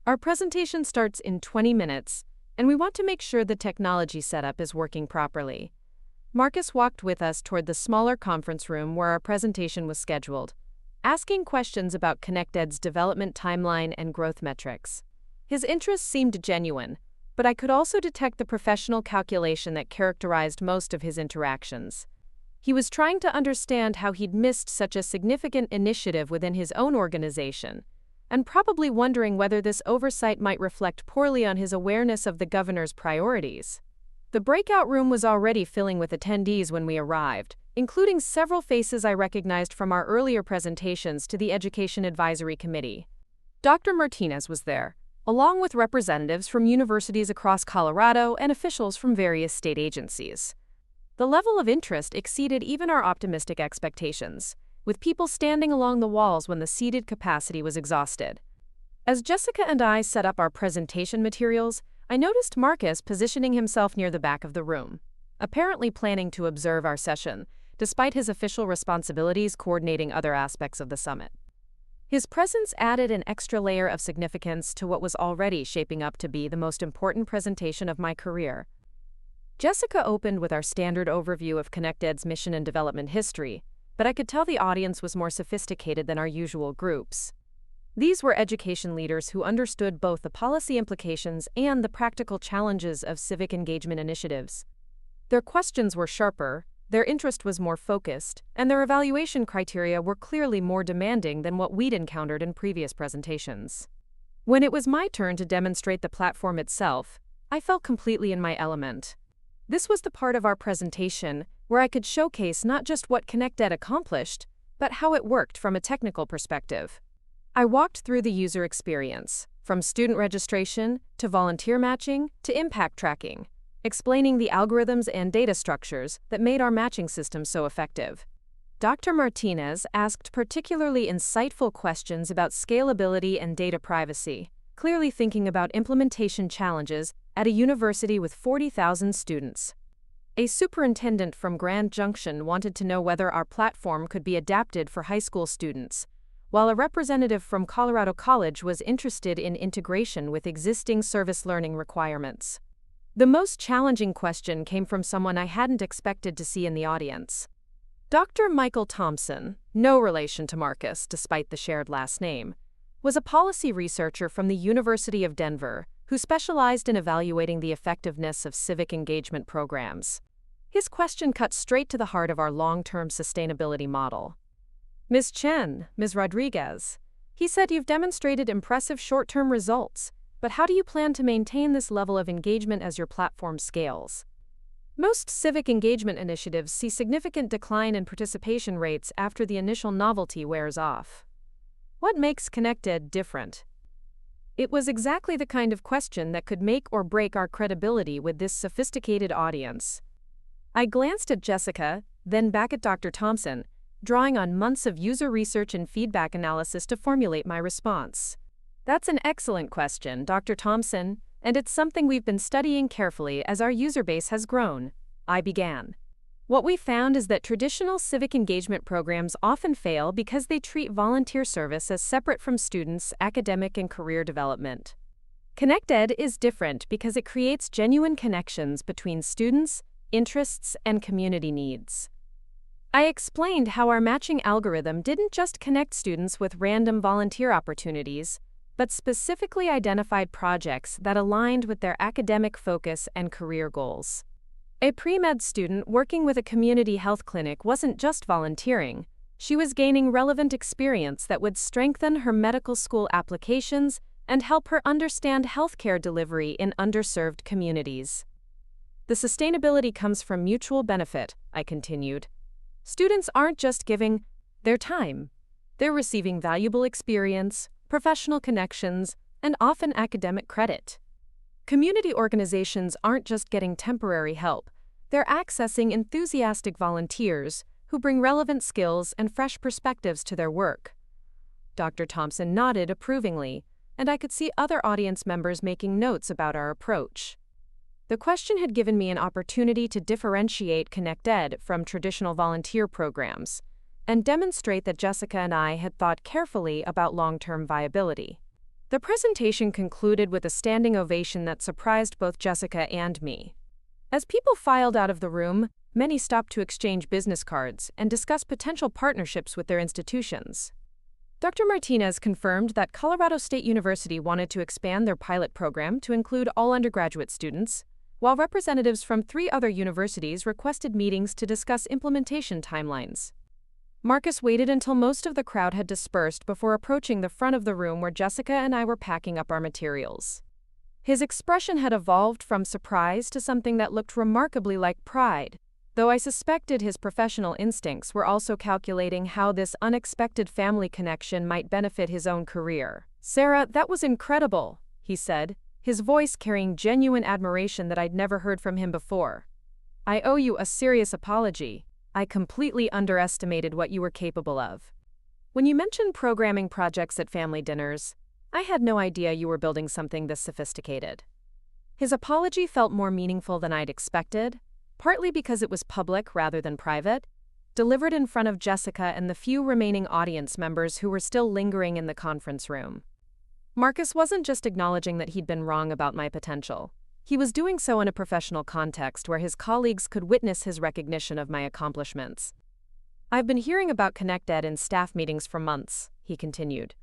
"Our presentation starts in 20 minutes, and we want to make sure the technology setup is working properly." Marcus walked with us toward the smaller conference room where our presentation was scheduled, asking questions about ConnectEd's development timeline and growth metrics. His interest seemed genuine, but I could also detect the professional calculation that characterized most of his interactions. He was trying to understand how he'd missed such a significant initiative within his own organization, and probably wondering whether this oversight might reflect poorly on his awareness of the governor's priorities. The breakout room was already filling with attendees when we arrived, including several faces I recognized from our earlier presentations to the Education Advisory Committee. Dr. Martinez was there, along with representatives from universities across Colorado and officials from various state agencies. The level of interest exceeded even our optimistic expectations, with people standing along the walls when the seated capacity was exhausted. As Jessica and I set up our presentation materials, I noticed Marcus positioning himself near the back of the room, apparently planning to observe our session, despite his official responsibilities coordinating other aspects of the summit. His presence added an extra layer of significance to what was already shaping up to be the most important presentation of my career. Jessica opened with our standard overview of ConnectEd's mission and development history, but I could tell the audience was more sophisticated than our usual groups. These were education leaders who understood both the policy implications and the practical challenges of civic engagement initiatives. Their questions were sharper, their interest was more focused, and their evaluation criteria were clearly more demanding than what we'd encountered in previous presentations. When it was my turn to demonstrate the platform itself, I felt completely in my element. This was the part of our presentation where I could showcase not just what ConnectEd accomplished, but how it worked from a technical perspective. I walked through the user experience, from student registration to volunteer matching to impact tracking, explaining the algorithms and data structures that made our matching system so effective. Dr. Martinez asked particularly insightful questions about scalability and data privacy, clearly thinking about implementation challenges at a university with 40,000 students. A superintendent from Grand Junction wanted to know whether our platform could be adapted for high school students, while a representative from Colorado College was interested in integration with existing service learning requirements. The most challenging question came from someone I hadn't expected to see in the audience. Dr. Michael Thompson, no relation to Marcus despite the shared last name, was a policy researcher from the University of Denver who specialized in evaluating the effectiveness of civic engagement programs. His question cut straight to the heart of our long-term sustainability model. Ms. Chen, Ms. Rodriguez, he said you've demonstrated impressive short-term results, but how do you plan to maintain this level of engagement as your platform scales? Most civic engagement initiatives see significant decline in participation rates after the initial novelty wears off. What makes ConnectEd different? It was exactly the kind of question that could make or break our credibility with this sophisticated audience. I glanced at Jessica, then back at Dr. Thompson, drawing on months of user research and feedback analysis to formulate my response. That's an excellent question, Dr. Thompson, and it's something we've been studying carefully as our user base has grown. I began. What we found is that traditional civic engagement programs often fail because they treat volunteer service as separate from students' academic and career development. ConnectEd is different because it creates genuine connections between students, interests, and community needs. I explained how our matching algorithm didn't just connect students with random volunteer opportunities, but specifically identified projects that aligned with their academic focus and career goals. A pre-med student working with a community health clinic wasn't just volunteering, she was gaining relevant experience that would strengthen her medical school applications and help her understand healthcare delivery in underserved communities. The sustainability comes from mutual benefit, I continued. Students aren't just giving their time. They're receiving valuable experience, professional connections, and often academic credit. Community organizations aren't just getting temporary help, they're accessing enthusiastic volunteers who bring relevant skills and fresh perspectives to their work. Dr. Thompson nodded approvingly, and I could see other audience members making notes about our approach. The question had given me an opportunity to differentiate ConnectEd from traditional volunteer programs and demonstrate that Jessica and I had thought carefully about long-term viability. The presentation concluded with a standing ovation that surprised both Jessica and me. As people filed out of the room, many stopped to exchange business cards and discuss potential partnerships with their institutions. Dr. Martinez confirmed that Colorado State University wanted to expand their pilot program to include all undergraduate students, while representatives from 3 other universities requested meetings to discuss implementation timelines. Marcus waited until most of the crowd had dispersed before approaching the front of the room where Jessica and I were packing up our materials. His expression had evolved from surprise to something that looked remarkably like pride, though I suspected his professional instincts were also calculating how this unexpected family connection might benefit his own career. "Sarah, that was incredible," he said, his voice carrying genuine admiration that I'd never heard from him before. "I owe you a serious apology. I completely underestimated what you were capable of. When you mentioned programming projects at family dinners, I had no idea you were building something this sophisticated." His apology felt more meaningful than I'd expected, partly because it was public rather than private, delivered in front of Jessica and the few remaining audience members who were still lingering in the conference room. Marcus wasn't just acknowledging that he'd been wrong about my potential. He was doing so in a professional context where his colleagues could witness his recognition of my accomplishments. "I've been hearing about ConnectEd in staff meetings for months," he continued.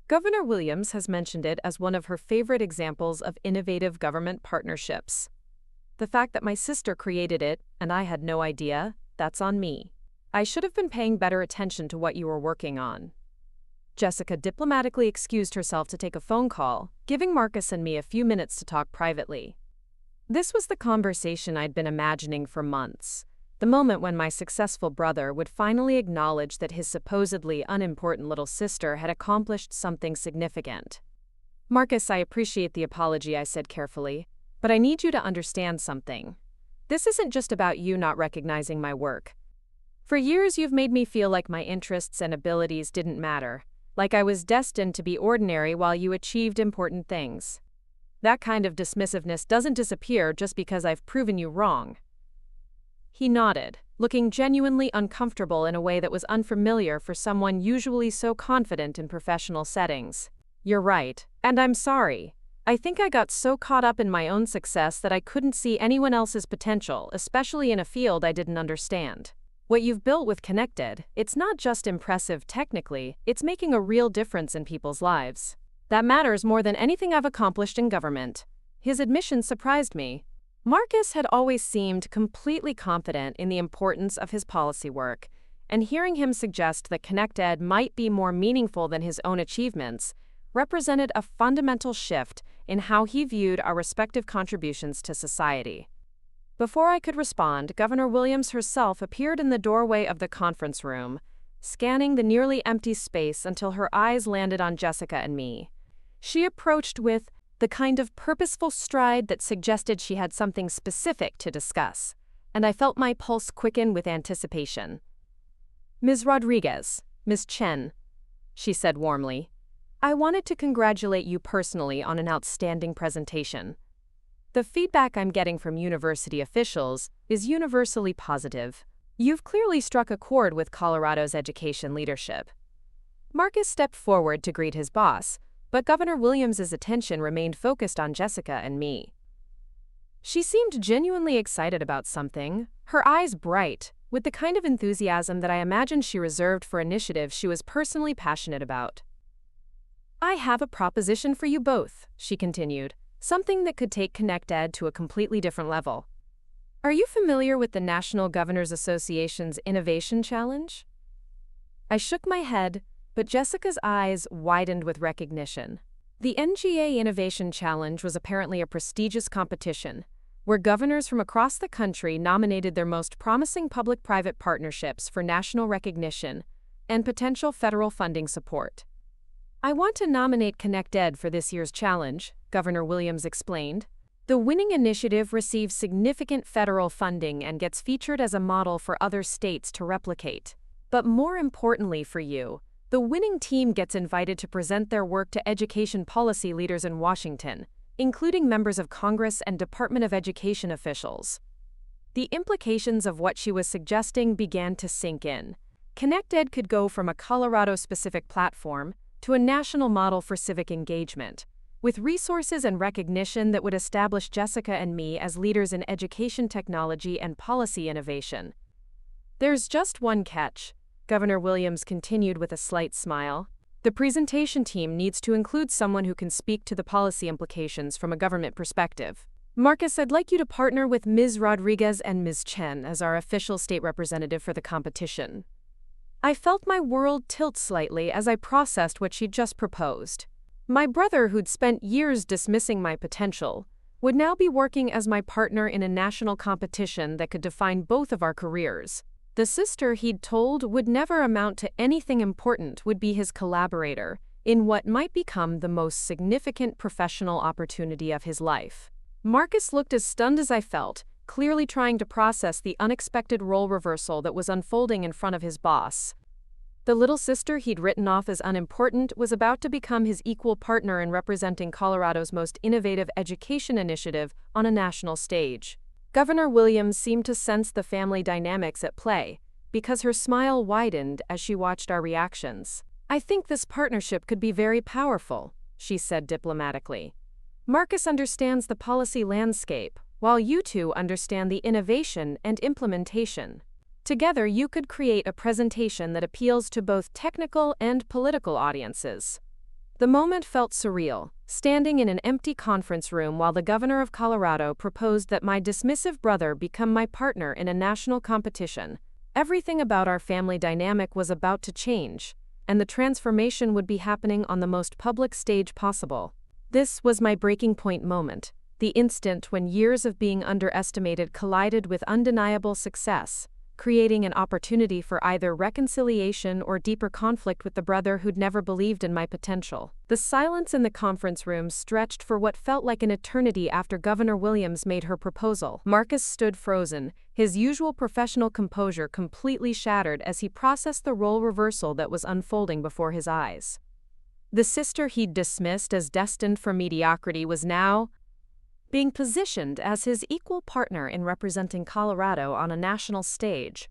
"Governor Williams has mentioned it as one of her favorite examples of innovative government partnerships. The fact that my sister created it and I had no idea, that's on me. I should have been paying better attention to what you were working on." Jessica diplomatically excused herself to take a phone call, giving Marcus and me a few minutes to talk privately. This was the conversation I'd been imagining for months. The moment when my successful brother would finally acknowledge that his supposedly unimportant little sister had accomplished something significant. "Marcus, I appreciate the apology," I said carefully, "but I need you to understand something. This isn't just about you not recognizing my work. For years you've made me feel like my interests and abilities didn't matter, like I was destined to be ordinary while you achieved important things. That kind of dismissiveness doesn't disappear just because I've proven you wrong." He nodded, looking genuinely uncomfortable in a way that was unfamiliar for someone usually so confident in professional settings. "You're right, and I'm sorry. I think I got so caught up in my own success that I couldn't see anyone else's potential, especially in a field I didn't understand. What you've built with Connected, it's not just impressive technically, it's making a real difference in people's lives. That matters more than anything I've accomplished in government." His admission surprised me. Marcus had always seemed completely confident in the importance of his policy work, and hearing him suggest that Connected might be more meaningful than his own achievements represented a fundamental shift in how he viewed our respective contributions to society. Before I could respond, Governor Williams herself appeared in the doorway of the conference room, scanning the nearly empty space until her eyes landed on Jessica and me. She approached with the kind of purposeful stride that suggested she had something specific to discuss, and I felt my pulse quicken with anticipation. "Ms. Rodriguez, Ms. Chen," she said warmly, "I wanted to congratulate you personally on an outstanding presentation. The feedback I'm getting from university officials is universally positive. You've clearly struck a chord with Colorado's education leadership." Marcus stepped forward to greet his boss, but Governor Williams's attention remained focused on Jessica and me. She seemed genuinely excited about something, her eyes bright, with the kind of enthusiasm that I imagined she reserved for initiatives she was personally passionate about. "I have a proposition for you both," she continued. "Something that could take Connected to a completely different level. Are you familiar with the National Governors Association's Innovation Challenge?" I shook my head, but Jessica's eyes widened with recognition. The NGA Innovation Challenge was apparently a prestigious competition, where governors from across the country nominated their most promising public-private partnerships for national recognition and potential federal funding support. "I want to nominate Connected for this year's challenge," Governor Williams explained. "The winning initiative receives significant federal funding and gets featured as a model for other states to replicate. But more importantly for you, the winning team gets invited to present their work to education policy leaders in Washington, including members of Congress and Department of Education officials." The implications of what she was suggesting began to sink in. Connected could go from a Colorado-specific platform to a national model for civic engagement, with resources and recognition that would establish Jessica and me as leaders in education technology and policy innovation. "There's just one catch," Governor Williams continued with a slight smile. "The presentation team needs to include someone who can speak to the policy implications from a government perspective. Marcus, I'd like you to partner with Ms. Rodriguez and Ms. Chen as our official state representative for the competition." I felt my world tilt slightly as I processed what she'd just proposed. My brother, who'd spent years dismissing my potential, would now be working as my partner in a national competition that could define both of our careers. The sister he'd told would never amount to anything important would be his collaborator in what might become the most significant professional opportunity of his life. Marcus looked as stunned as I felt, clearly trying to process the unexpected role reversal that was unfolding in front of his boss. The little sister he'd written off as unimportant was about to become his equal partner in representing Colorado's most innovative education initiative on a national stage. Governor Williams seemed to sense the family dynamics at play, because her smile widened as she watched our reactions. "I think this partnership could be very powerful," she said diplomatically. "Marcus understands the policy landscape, while you two understand the innovation and implementation. Together, you could create a presentation that appeals to both technical and political audiences." The moment felt surreal, standing in an empty conference room while the governor of Colorado proposed that my dismissive brother become my partner in a national competition. Everything about our family dynamic was about to change, and the transformation would be happening on the most public stage possible. This was my breaking point moment, the instant when years of being underestimated collided with undeniable success, creating an opportunity for either reconciliation or deeper conflict with the brother who'd never believed in my potential. The silence in the conference room stretched for what felt like an eternity after Governor Williams made her proposal. Marcus stood frozen, his usual professional composure completely shattered as he processed the role reversal that was unfolding before his eyes. The sister he'd dismissed as destined for mediocrity was now being positioned as his equal partner in representing Colorado on a national stage.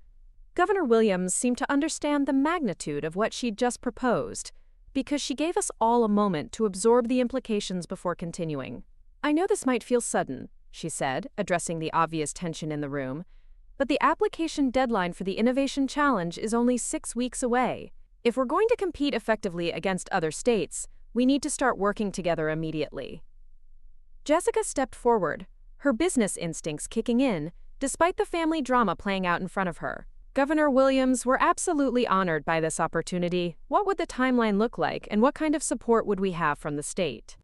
Governor Williams seemed to understand the magnitude of what she'd just proposed, because she gave us all a moment to absorb the implications before continuing. "I know this might feel sudden," she said, addressing the obvious tension in the room, "but the application deadline for the Innovation Challenge is only 6 weeks away. If we're going to compete effectively against other states, we need to start working together immediately." Jessica stepped forward, her business instincts kicking in, despite the family drama playing out in front of her. "Governor Williams, we're absolutely honored by this opportunity. What would the timeline look like, and what kind of support would we have from the state?"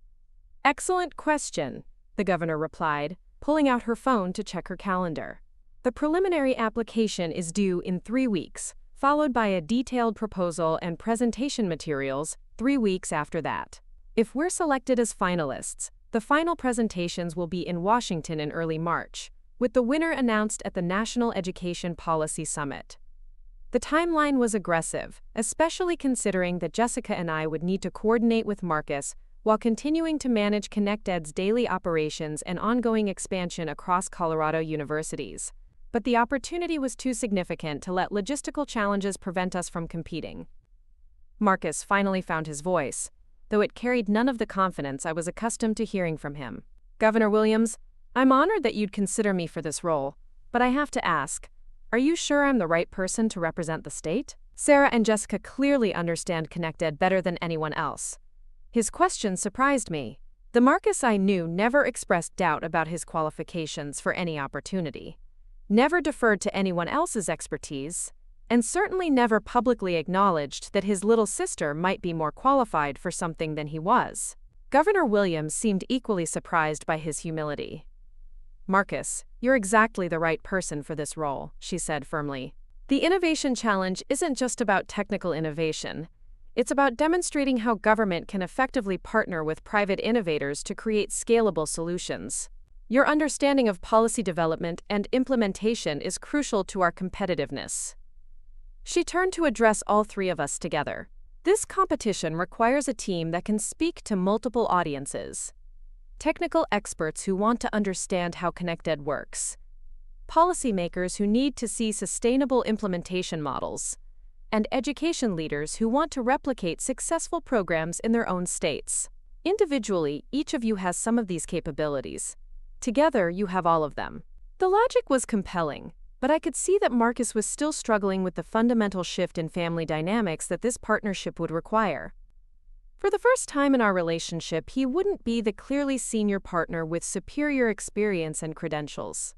"Excellent question," the governor replied, pulling out her phone to check her calendar. "The preliminary application is due in 3 weeks, followed by a detailed proposal and presentation materials 3 weeks after that. If we're selected as finalists, the final presentations will be in Washington in early March, with the winner announced at the National Education Policy Summit." The timeline was aggressive, especially considering that Jessica and I would need to coordinate with Marcus while continuing to manage ConnectEd's daily operations and ongoing expansion across Colorado universities. But the opportunity was too significant to let logistical challenges prevent us from competing. Marcus finally found his voice, though it carried none of the confidence I was accustomed to hearing from him. "Governor Williams, I'm honored that you'd consider me for this role, but I have to ask, are you sure I'm the right person to represent the state? Sarah and Jessica clearly understand ConnectEd better than anyone else." His question surprised me. The Marcus I knew never expressed doubt about his qualifications for any opportunity, never deferred to anyone else's expertise, and certainly never publicly acknowledged that his little sister might be more qualified for something than he was. Governor Williams seemed equally surprised by his humility. "Marcus, you're exactly the right person for this role," she said firmly. "The Innovation Challenge isn't just about technical innovation. It's about demonstrating how government can effectively partner with private innovators to create scalable solutions. Your understanding of policy development and implementation is crucial to our competitiveness." She turned to address all 3 of us together. "This competition requires a team that can speak to multiple audiences. Technical experts who want to understand how ConnectEd works, policymakers who need to see sustainable implementation models, and education leaders who want to replicate successful programs in their own states. Individually, each of you has some of these capabilities. Together, you have all of them." The logic was compelling, but I could see that Marcus was still struggling with the fundamental shift in family dynamics that this partnership would require. For the first time in our relationship, he wouldn't be the clearly senior partner with superior experience and credentials.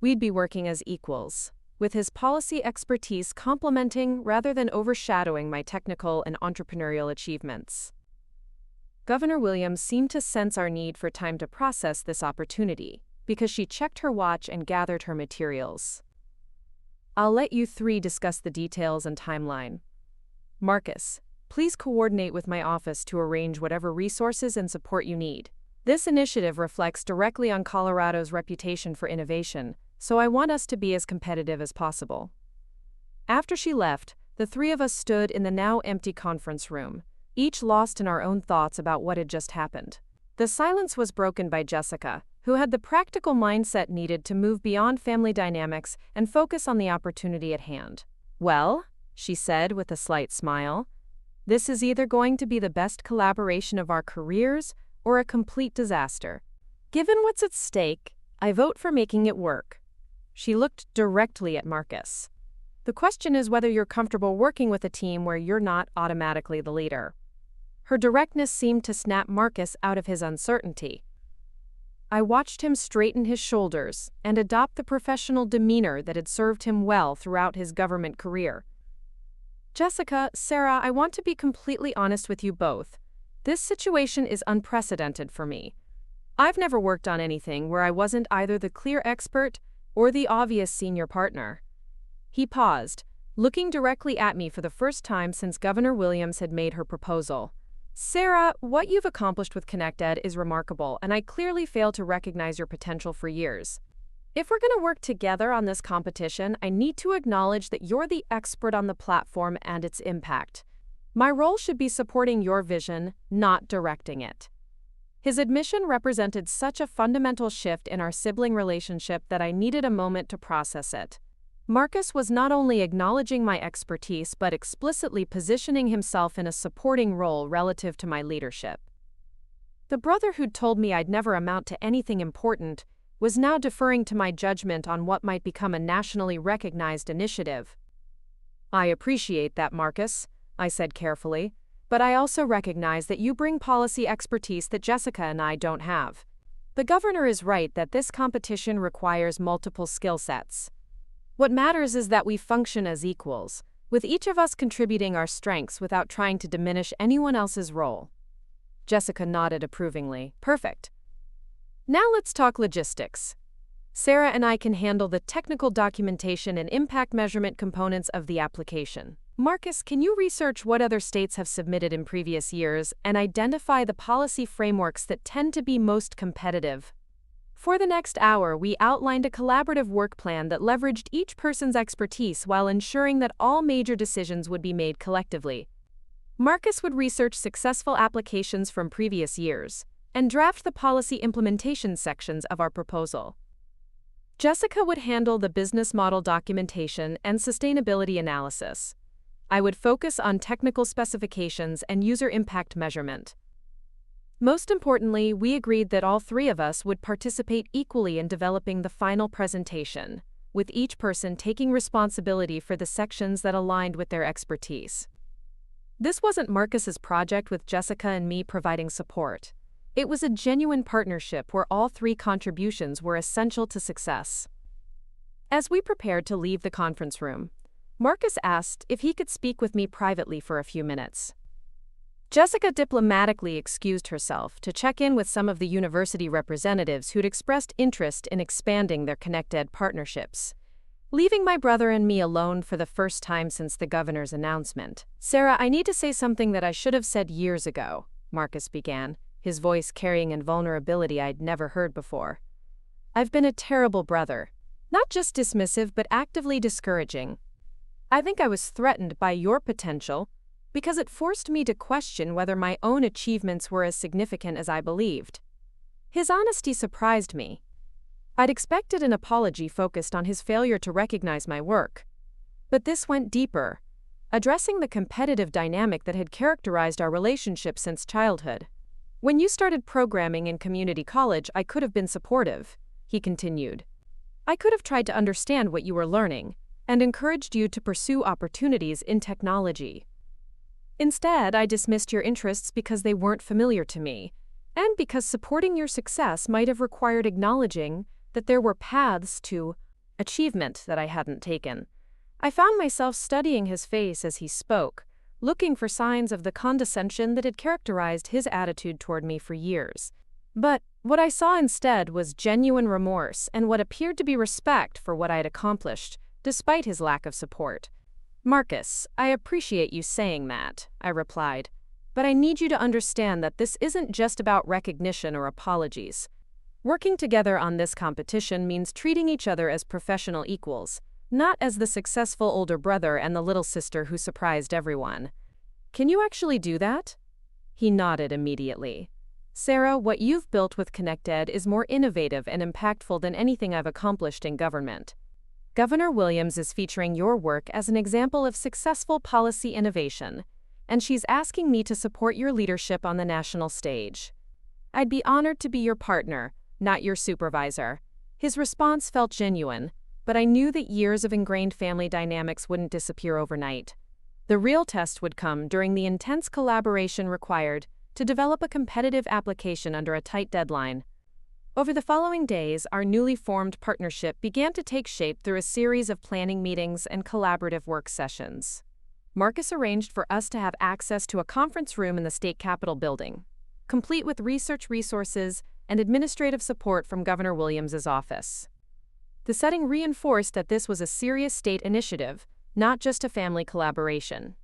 We'd be working as equals, with his policy expertise complementing rather than overshadowing my technical and entrepreneurial achievements. Governor Williams seemed to sense our need for time to process this opportunity, because she checked her watch and gathered her materials. "I'll let you 3 discuss the details and timeline. Marcus, please coordinate with my office to arrange whatever resources and support you need. This initiative reflects directly on Colorado's reputation for innovation, so I want us to be as competitive as possible." After she left, the 3 of us stood in the now empty conference room, each lost in our own thoughts about what had just happened. The silence was broken by Jessica, who had the practical mindset needed to move beyond family dynamics and focus on the opportunity at hand. "Well," she said with a slight smile, "this is either going to be the best collaboration of our careers or a complete disaster. Given what's at stake, I vote for making it work." She looked directly at Marcus. "The question is whether you're comfortable working with a team where you're not automatically the leader." Her directness seemed to snap Marcus out of his uncertainty. I watched him straighten his shoulders and adopt the professional demeanor that had served him well throughout his government career. "Jessica, Sarah, I want to be completely honest with you both. This situation is unprecedented for me. I've never worked on anything where I wasn't either the clear expert or the obvious senior partner. He paused, looking directly at me for the first time since Governor Williams had made her proposal. Sarah, what you've accomplished with ConnectEd is remarkable, and I clearly fail to recognize your potential for years. If we're going to work together on this competition, I need to acknowledge that you're the expert on the platform and its impact. My role should be supporting your vision, not directing it. His admission represented such a fundamental shift in our sibling relationship that I needed a moment to process it. Marcus was not only acknowledging my expertise but explicitly positioning himself in a supporting role relative to my leadership. The brother who'd told me I'd never amount to anything important was now deferring to my judgment on what might become a nationally recognized initiative. I appreciate that, Marcus, I said carefully, but I also recognize that you bring policy expertise that Jessica and I don't have. The governor is right that this competition requires multiple skill sets. What matters is that we function as equals, with each of us contributing our strengths without trying to diminish anyone else's role. Jessica nodded approvingly. Perfect. Now let's talk logistics. Sarah and I can handle the technical documentation and impact measurement components of the application. Marcus, can you research what other states have submitted in previous years and identify the policy frameworks that tend to be most competitive? For the next hour, we outlined a collaborative work plan that leveraged each person's expertise while ensuring that all major decisions would be made collectively. Marcus would research successful applications from previous years and draft the policy implementation sections of our proposal. Jessica would handle the business model documentation and sustainability analysis. I would focus on technical specifications and user impact measurement. Most importantly, we agreed that all three of us would participate equally in developing the final presentation, with each person taking responsibility for the sections that aligned with their expertise. This wasn't Marcus's project with Jessica and me providing support. It was a genuine partnership where all three contributions were essential to success. As we prepared to leave the conference room, Marcus asked if he could speak with me privately for a few minutes. Jessica diplomatically excused herself to check in with some of the university representatives who'd expressed interest in expanding their ConnectEd partnerships, leaving my brother and me alone for the first time since the governor's announcement. Sarah, I need to say something that I should have said years ago, Marcus began, his voice carrying a vulnerability I'd never heard before. I've been a terrible brother, not just dismissive but actively discouraging. I think I was threatened by your potential because it forced me to question whether my own achievements were as significant as I believed. His honesty surprised me. I'd expected an apology focused on his failure to recognize my work. But this went deeper, addressing the competitive dynamic that had characterized our relationship since childhood. When you started programming in community college, I could have been supportive, he continued. I could have tried to understand what you were learning and encouraged you to pursue opportunities in technology. Instead, I dismissed your interests because they weren't familiar to me, and because supporting your success might have required acknowledging that there were paths to achievement that I hadn't taken. I found myself studying his face as he spoke, looking for signs of the condescension that had characterized his attitude toward me for years. But what I saw instead was genuine remorse and what appeared to be respect for what I had accomplished, despite his lack of support. Marcus, I appreciate you saying that, I replied, but I need you to understand that this isn't just about recognition or apologies. Working together on this competition means treating each other as professional equals, not as the successful older brother and the little sister who surprised everyone. Can you actually do that? He nodded immediately. Sarah, what you've built with ConnectEd is more innovative and impactful than anything I've accomplished in government. Governor Williams is featuring your work as an example of successful policy innovation, and she's asking me to support your leadership on the national stage. I'd be honored to be your partner, not your supervisor. His response felt genuine, but I knew that years of ingrained family dynamics wouldn't disappear overnight. The real test would come during the intense collaboration required to develop a competitive application under a tight deadline. Over the following days, our newly formed partnership began to take shape through a series of planning meetings and collaborative work sessions. Marcus arranged for us to have access to a conference room in the state capitol building, complete with research resources, and administrative support from Governor Williams's office. The setting reinforced that this was a serious state initiative, not just a family collaboration.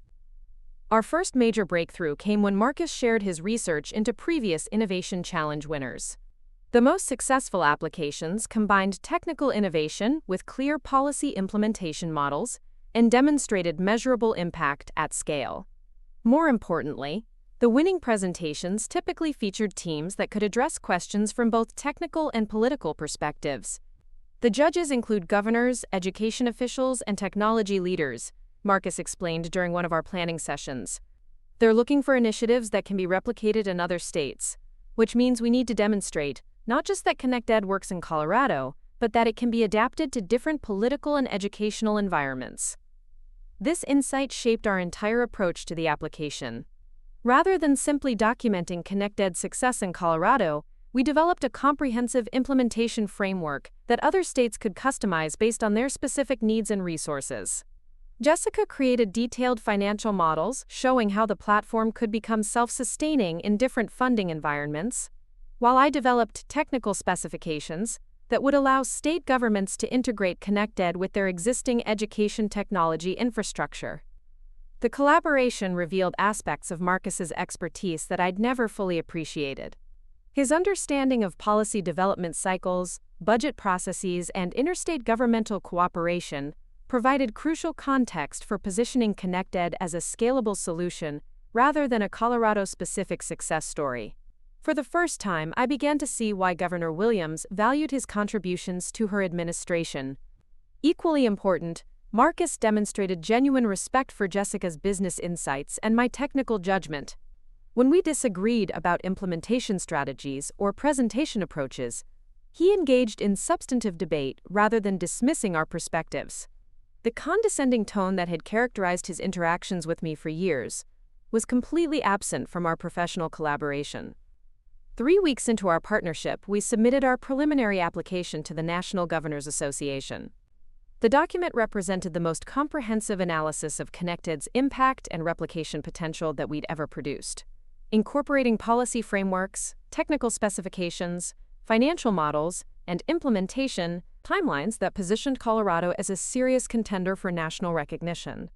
Our first major breakthrough came when Marcus shared his research into previous Innovation Challenge winners. The most successful applications combined technical innovation with clear policy implementation models and demonstrated measurable impact at scale. More importantly, the winning presentations typically featured teams that could address questions from both technical and political perspectives. The judges include governors, education officials, and technology leaders, Marcus explained during one of our planning sessions. They're looking for initiatives that can be replicated in other states, which means we need to demonstrate not just that ConnectEd works in Colorado, but that it can be adapted to different political and educational environments. This insight shaped our entire approach to the application. Rather than simply documenting ConnectEd's success in Colorado, we developed a comprehensive implementation framework that other states could customize based on their specific needs and resources. Jessica created detailed financial models showing how the platform could become self-sustaining in different funding environments, while I developed technical specifications that would allow state governments to integrate ConnectEd with their existing education technology infrastructure. The collaboration revealed aspects of Marcus's expertise that I'd never fully appreciated. His understanding of policy development cycles, budget processes, and interstate governmental cooperation provided crucial context for positioning ConnectEd as a scalable solution rather than a Colorado-specific success story. For the first time, I began to see why Governor Williams valued his contributions to her administration. Equally important, Marcus demonstrated genuine respect for Jessica's business insights and my technical judgment. When we disagreed about implementation strategies or presentation approaches, he engaged in substantive debate rather than dismissing our perspectives. The condescending tone that had characterized his interactions with me for years was completely absent from our professional collaboration. 3 weeks into our partnership, we submitted our preliminary application to the National Governors Association. The document represented the most comprehensive analysis of ConnectEd's impact and replication potential that we'd ever produced, incorporating policy frameworks, technical specifications, financial models, and implementation timelines that positioned Colorado as a serious contender for national recognition.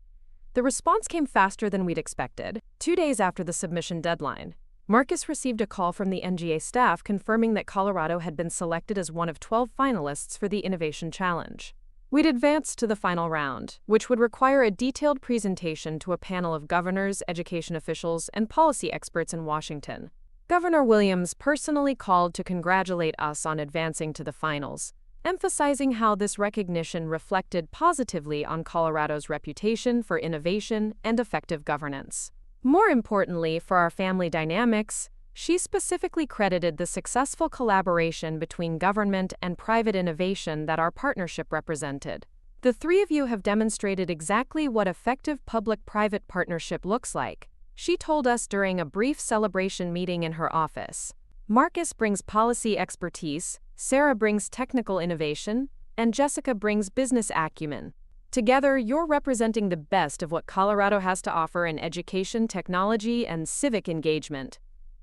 The response came faster than we'd expected. 2 days after the submission deadline, Marcus received a call from the NGA staff confirming that Colorado had been selected as one of 12 finalists for the Innovation Challenge. We'd advanced to the final round, which would require a detailed presentation to a panel of governors, education officials, and policy experts in Washington. Governor Williams personally called to congratulate us on advancing to the finals, emphasizing how this recognition reflected positively on Colorado's reputation for innovation and effective governance. More importantly, for our family dynamics, she specifically credited the successful collaboration between government and private innovation that our partnership represented. The three of you have demonstrated exactly what effective public-private partnership looks like, she told us during a brief celebration meeting in her office. Marcus brings policy expertise, Sarah brings technical innovation, and Jessica brings business acumen. Together, you're representing the best of what Colorado has to offer in education, technology, and civic engagement.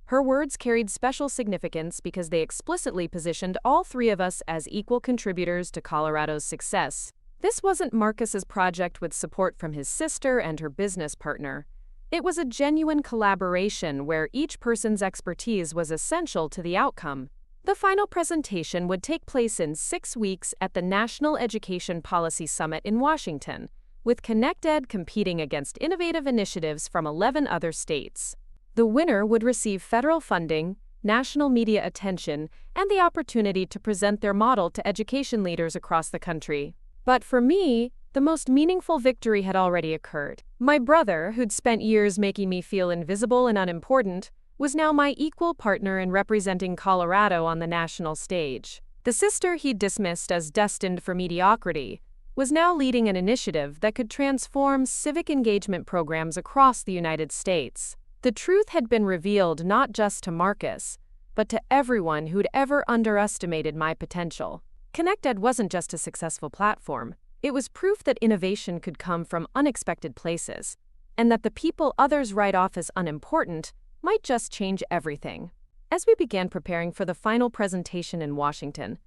Her words carried special significance because they explicitly positioned all three of us as equal contributors to Colorado's success. This wasn't Marcus's project with support from his sister and her business partner. It was a genuine collaboration where each person's expertise was essential to the outcome. The final presentation would take place in 6 weeks at the National Education Policy Summit in Washington, with ConnectEd competing against innovative initiatives from 11 other states. The winner would receive federal funding, national media attention, and the opportunity to present their model to education leaders across the country. But for me, the most meaningful victory had already occurred. My brother, who'd spent years making me feel invisible and unimportant, was now my equal partner in representing Colorado on the national stage. The sister he'd dismissed as destined for mediocrity was now leading an initiative that could transform civic engagement programs across the United States. The truth had been revealed not just to Marcus, but to everyone who'd ever underestimated my potential. ConnectEd wasn't just a successful platform. It was proof that innovation could come from unexpected places, and that the people others write off as unimportant might just change everything. As we began preparing for the final presentation in Washington,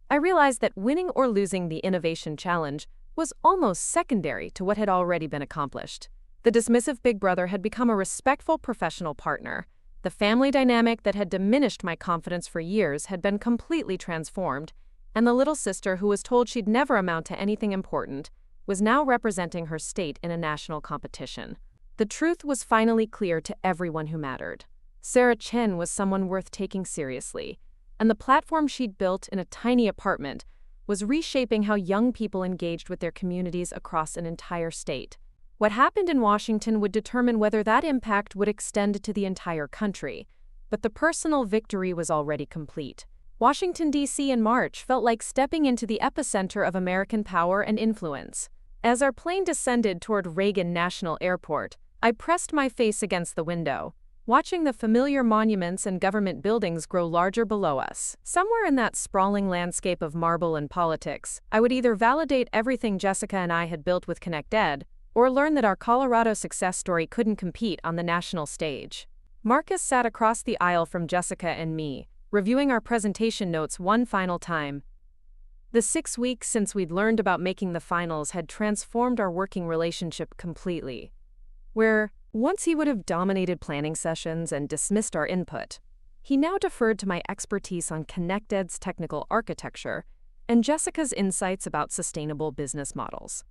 I realized that winning or losing the innovation challenge was almost secondary to what had already been accomplished. The dismissive big brother had become a respectful professional partner. The family dynamic that had diminished my confidence for years had been completely transformed, and the little sister who was told she'd never amount to anything important was now representing her state in a national competition. The truth was finally clear to everyone who mattered. Sarah Chen was someone worth taking seriously, and the platform she'd built in a tiny apartment was reshaping how young people engaged with their communities across an entire state. What happened in Washington would determine whether that impact would extend to the entire country, but the personal victory was already complete. Washington, D.C. in March felt like stepping into the epicenter of American power and influence. As our plane descended toward Reagan National Airport, I pressed my face against the window, watching the familiar monuments and government buildings grow larger below us. Somewhere in that sprawling landscape of marble and politics, I would either validate everything Jessica and I had built with ConnectEd, or learn that our Colorado success story couldn't compete on the national stage. Marcus sat across the aisle from Jessica and me, reviewing our presentation notes one final time. The 6 weeks since we'd learned about making the finals had transformed our working relationship completely. Where, once he would have dominated planning sessions and dismissed our input, he now deferred to my expertise on ConnectEd's technical architecture and Jessica's insights about sustainable business models.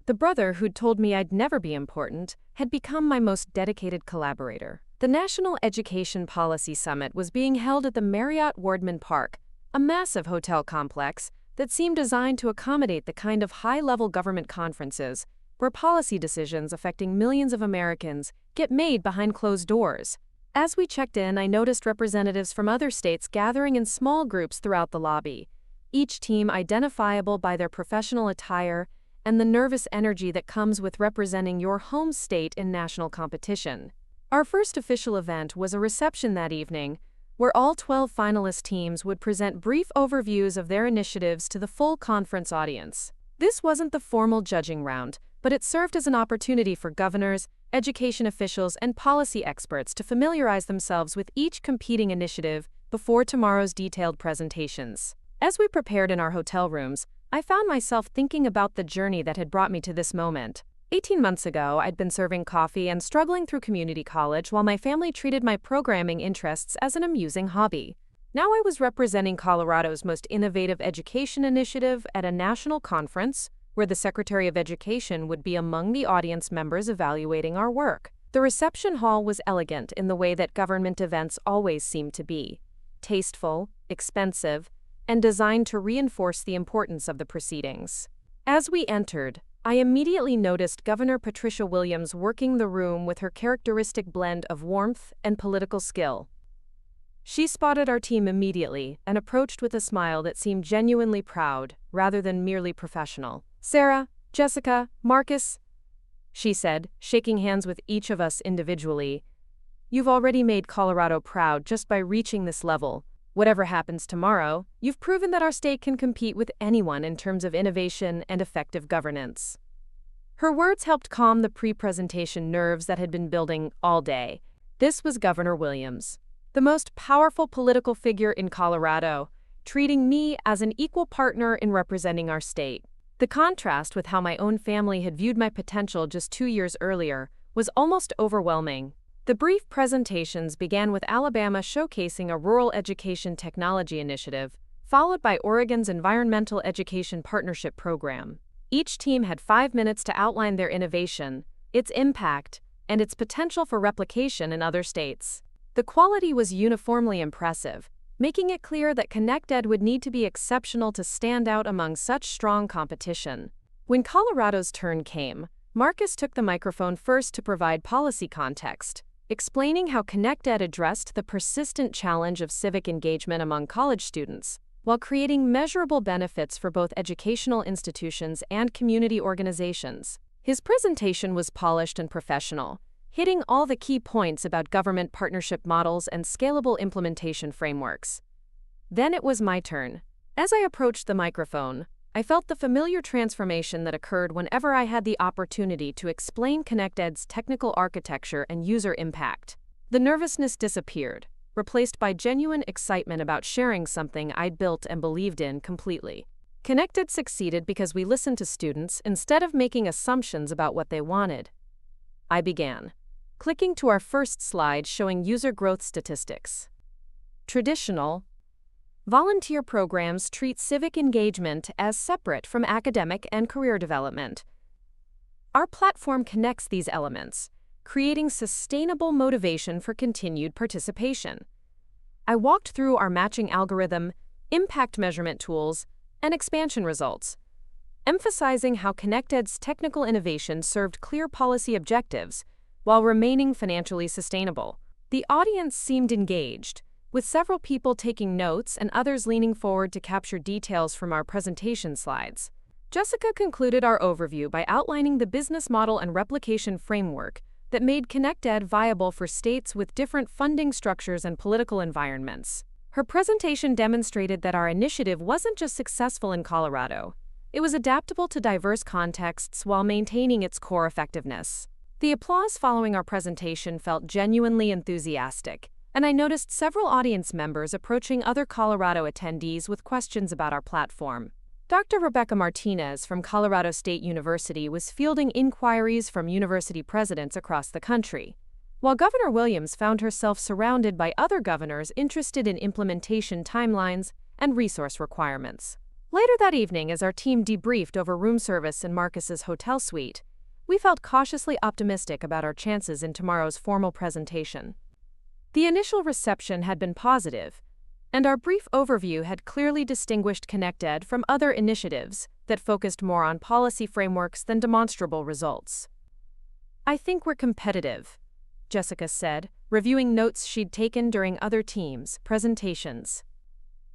The brother who'd told me I'd never be important had become my most dedicated collaborator. The National Education Policy Summit was being held at the Marriott Wardman Park, a massive hotel complex that seemed designed to accommodate the kind of high-level government conferences where policy decisions affecting millions of Americans get made behind closed doors. As we checked in, I noticed representatives from other states gathering in small groups throughout the lobby, each team identifiable by their professional attire and the nervous energy that comes with representing your home state in national competition. Our first official event was a reception that evening, where all 12 finalist teams would present brief overviews of their initiatives to the full conference audience. This wasn't the formal judging round, but it served as an opportunity for governors, education officials, and policy experts to familiarize themselves with each competing initiative before tomorrow's detailed presentations. As we prepared in our hotel rooms, I found myself thinking about the journey that had brought me to this moment. 18 months ago, I'd been serving coffee and struggling through community college while my family treated my programming interests as an amusing hobby. Now I was representing Colorado's most innovative education initiative at a national conference, where the Secretary of Education would be among the audience members evaluating our work. The reception hall was elegant in the way that government events always seem to be: tasteful, expensive, and designed to reinforce the importance of the proceedings. As we entered, I immediately noticed Governor Patricia Williams working the room with her characteristic blend of warmth and political skill. She spotted our team immediately and approached with a smile that seemed genuinely proud, rather than merely professional. "Sarah, Jessica, Marcus," she said, shaking hands with each of us individually, "you've already made Colorado proud just by reaching this level. Whatever happens tomorrow, you've proven that our state can compete with anyone in terms of innovation and effective governance." Her words helped calm the pre-presentation nerves that had been building all day. This was Governor Williams, the most powerful political figure in Colorado, treating me as an equal partner in representing our state. The contrast with how my own family had viewed my potential just 2 years earlier was almost overwhelming. The brief presentations began with Alabama showcasing a rural education technology initiative, followed by Oregon's Environmental Education Partnership Program. Each team had 5 minutes to outline their innovation, its impact, and its potential for replication in other states. The quality was uniformly impressive, making it clear that ConnectEd would need to be exceptional to stand out among such strong competition. When Colorado's turn came, Marcus took the microphone first to provide policy context, explaining how ConnectEd addressed the persistent challenge of civic engagement among college students, while creating measurable benefits for both educational institutions and community organizations. His presentation was polished and professional, hitting all the key points about government partnership models and scalable implementation frameworks. Then it was my turn. As I approached the microphone, I felt the familiar transformation that occurred whenever I had the opportunity to explain ConnectEd's technical architecture and user impact. The nervousness disappeared, replaced by genuine excitement about sharing something I'd built and believed in completely. Connected succeeded because we listened to students instead of making assumptions about what they wanted. I began, clicking to our first slide showing user growth statistics. Traditional volunteer programs treat civic engagement as separate from academic and career development. Our platform connects these elements, creating sustainable motivation for continued participation. I walked through our matching algorithm, impact measurement tools, and expansion results, emphasizing how ConnectEd's technical innovation served clear policy objectives while remaining financially sustainable. The audience seemed engaged, with several people taking notes and others leaning forward to capture details from our presentation slides. Jessica concluded our overview by outlining the business model and replication framework that made ConnectEd viable for states with different funding structures and political environments. Her presentation demonstrated that our initiative wasn't just successful in Colorado, it was adaptable to diverse contexts while maintaining its core effectiveness. The applause following our presentation felt genuinely enthusiastic, and I noticed several audience members approaching other Colorado attendees with questions about our platform. Dr. Rebecca Martinez from Colorado State University was fielding inquiries from university presidents across the country, while Governor Williams found herself surrounded by other governors interested in implementation timelines and resource requirements. Later that evening, as our team debriefed over room service in Marcus's hotel suite, we felt cautiously optimistic about our chances in tomorrow's formal presentation. The initial reception had been positive, and our brief overview had clearly distinguished ConnectEd from other initiatives that focused more on policy frameworks than demonstrable results. "I think we're competitive," Jessica said, reviewing notes she'd taken during other teams' presentations.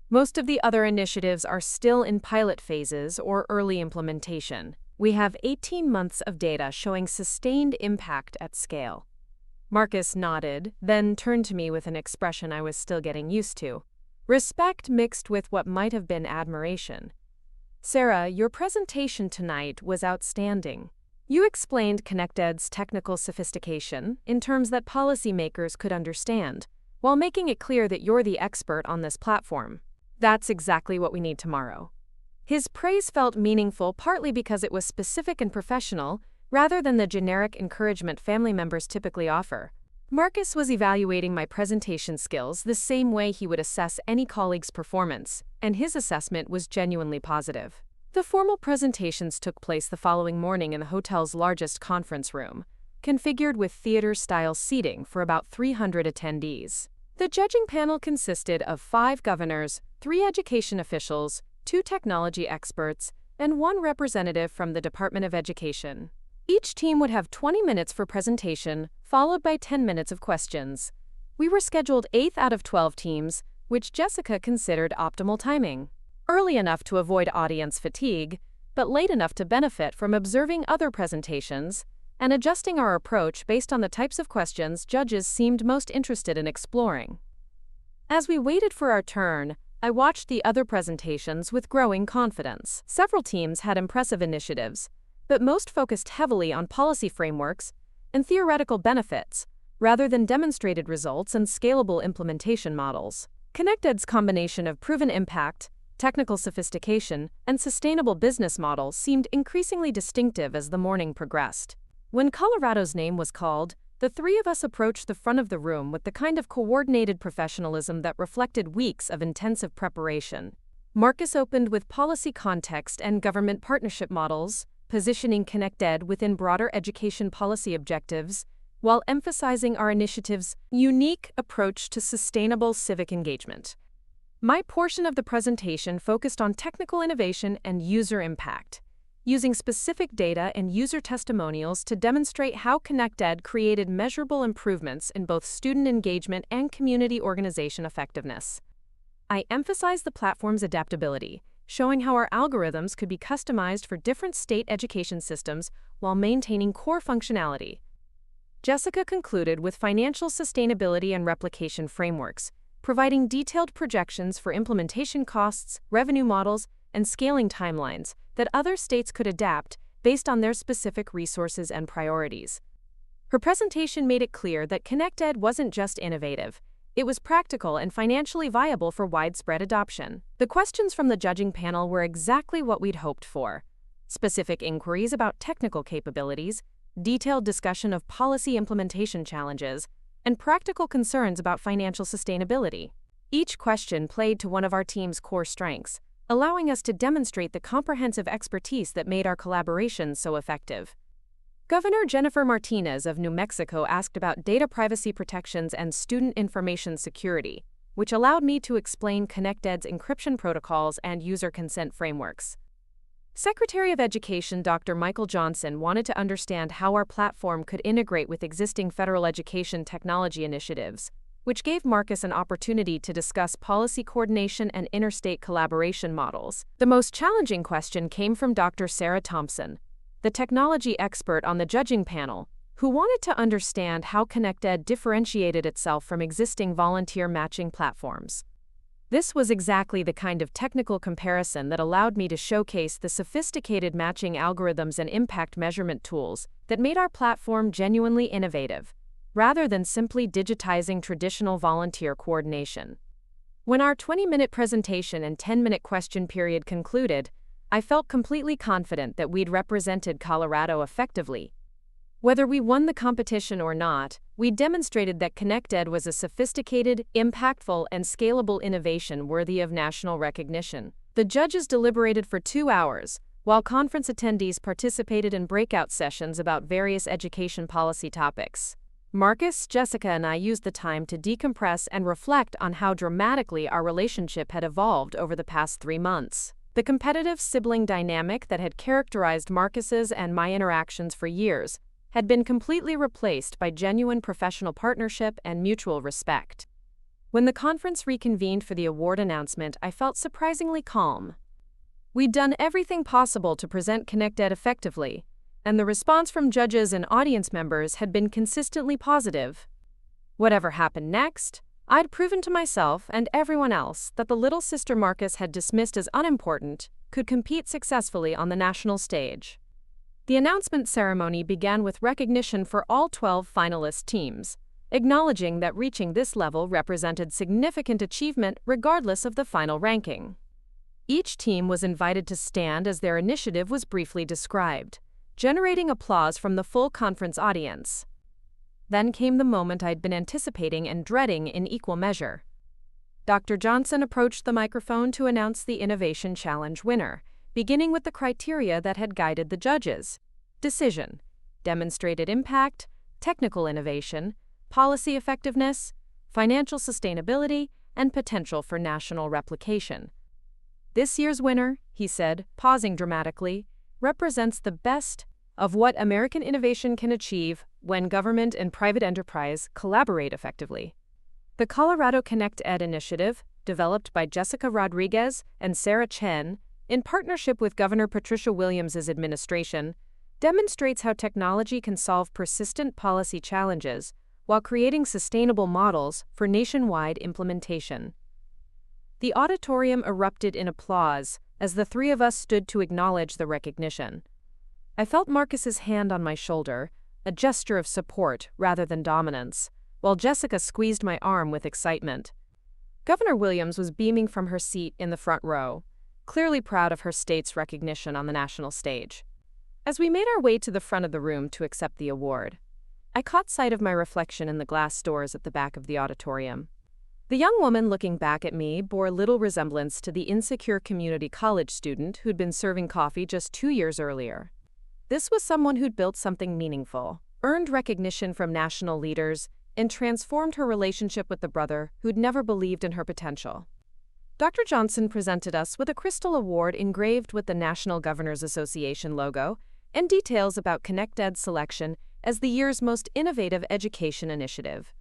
"Most of the other initiatives are still in pilot phases or early implementation. We have 18 months of data showing sustained impact at scale." Marcus nodded, then turned to me with an expression I was still getting used to. Respect mixed with what might have been admiration. "Sarah, your presentation tonight was outstanding. You explained ConnectEd's technical sophistication in terms that policymakers could understand, while making it clear that you're the expert on this platform. That's exactly what we need tomorrow." His praise felt meaningful partly because it was specific and professional, rather than the generic encouragement family members typically offer. Marcus was evaluating my presentation skills the same way he would assess any colleague's performance, and his assessment was genuinely positive. The formal presentations took place the following morning in the hotel's largest conference room, configured with theater-style seating for about 300 attendees. The judging panel consisted of 5 governors, 3 education officials, 2 technology experts, and 1 representative from the Department of Education. Each team would have 20 minutes for presentation, followed by 10 minutes of questions. We were scheduled 8th out of 12 teams, which Jessica considered optimal timing. Early enough to avoid audience fatigue, but late enough to benefit from observing other presentations and adjusting our approach based on the types of questions judges seemed most interested in exploring. As we waited for our turn, I watched the other presentations with growing confidence. Several teams had impressive initiatives, but most focused heavily on policy frameworks and theoretical benefits, rather than demonstrated results and scalable implementation models. ConnectEd's combination of proven impact, technical sophistication, and sustainable business model seemed increasingly distinctive as the morning progressed. When Colorado's name was called, the 3 of us approached the front of the room with the kind of coordinated professionalism that reflected weeks of intensive preparation. Marcus opened with policy context and government partnership models, positioning ConnectEd within broader education policy objectives, while emphasizing our initiative's unique approach to sustainable civic engagement. My portion of the presentation focused on technical innovation and user impact, using specific data and user testimonials to demonstrate how ConnectEd created measurable improvements in both student engagement and community organization effectiveness. I emphasized the platform's adaptability, showing how our algorithms could be customized for different state education systems while maintaining core functionality. Jessica concluded with financial sustainability and replication frameworks, providing detailed projections for implementation costs, revenue models, and scaling timelines that other states could adapt based on their specific resources and priorities. Her presentation made it clear that ConnectEd wasn't just innovative, It was practical and financially viable for widespread adoption. The questions from the judging panel were exactly what we'd hoped for. Specific inquiries about technical capabilities, detailed discussion of policy implementation challenges, and practical concerns about financial sustainability. Each question played to one of our team's core strengths, allowing us to demonstrate the comprehensive expertise that made our collaboration so effective. Governor Jennifer Martinez of New Mexico asked about data privacy protections and student information security, which allowed me to explain ConnectEd's encryption protocols and user consent frameworks. Secretary of Education Dr. Michael Johnson wanted to understand how our platform could integrate with existing federal education technology initiatives, which gave Marcus an opportunity to discuss policy coordination and interstate collaboration models. The most challenging question came from Dr. Sarah Thompson, the technology expert on the judging panel, who wanted to understand how ConnectEd differentiated itself from existing volunteer matching platforms. This was exactly the kind of technical comparison that allowed me to showcase the sophisticated matching algorithms and impact measurement tools that made our platform genuinely innovative, rather than simply digitizing traditional volunteer coordination. When our 20-minute presentation and 10-minute question period concluded, I felt completely confident that we'd represented Colorado effectively. Whether we won the competition or not, we demonstrated that ConnectEd was a sophisticated, impactful, and scalable innovation worthy of national recognition. The judges deliberated for 2 hours, while conference attendees participated in breakout sessions about various education policy topics. Marcus, Jessica, and I used the time to decompress and reflect on how dramatically our relationship had evolved over the past 3 months. The competitive sibling dynamic that had characterized Marcus's and my interactions for years had been completely replaced by genuine professional partnership and mutual respect. When the conference reconvened for the award announcement, I felt surprisingly calm. We'd done everything possible to present ConnectEd effectively, and the response from judges and audience members had been consistently positive. Whatever happened next, I'd proven to myself and everyone else that the little sister Marcus had dismissed as unimportant could compete successfully on the national stage. The announcement ceremony began with recognition for all 12 finalist teams, acknowledging that reaching this level represented significant achievement regardless of the final ranking. Each team was invited to stand as their initiative was briefly described, generating applause from the full conference audience. Then came the moment I'd been anticipating and dreading in equal measure. Dr. Johnson approached the microphone to announce the Innovation Challenge winner, beginning with the criteria that had guided the judges: decision, demonstrated impact, technical innovation, policy effectiveness, financial sustainability, and potential for national replication. This year's winner, he said, pausing dramatically, represents the best of what American innovation can achieve when government and private enterprise collaborate effectively. The Colorado ConnectEd initiative, developed by Jessica Rodriguez and Sarah Chen in partnership with Governor Patricia Williams' administration, demonstrates how technology can solve persistent policy challenges while creating sustainable models for nationwide implementation. The auditorium erupted in applause as the three of us stood to acknowledge the recognition. I felt Marcus's hand on my shoulder, a gesture of support rather than dominance, while Jessica squeezed my arm with excitement. Governor Williams was beaming from her seat in the front row, clearly proud of her state's recognition on the national stage. As we made our way to the front of the room to accept the award, I caught sight of my reflection in the glass doors at the back of the auditorium. The young woman looking back at me bore little resemblance to the insecure community college student who'd been serving coffee just 2 years earlier. This was someone who'd built something meaningful, earned recognition from national leaders, and transformed her relationship with the brother who'd never believed in her potential. Dr. Johnson presented us with a crystal award engraved with the National Governors Association logo and details about ConnectEd's selection as the year's most innovative education initiative.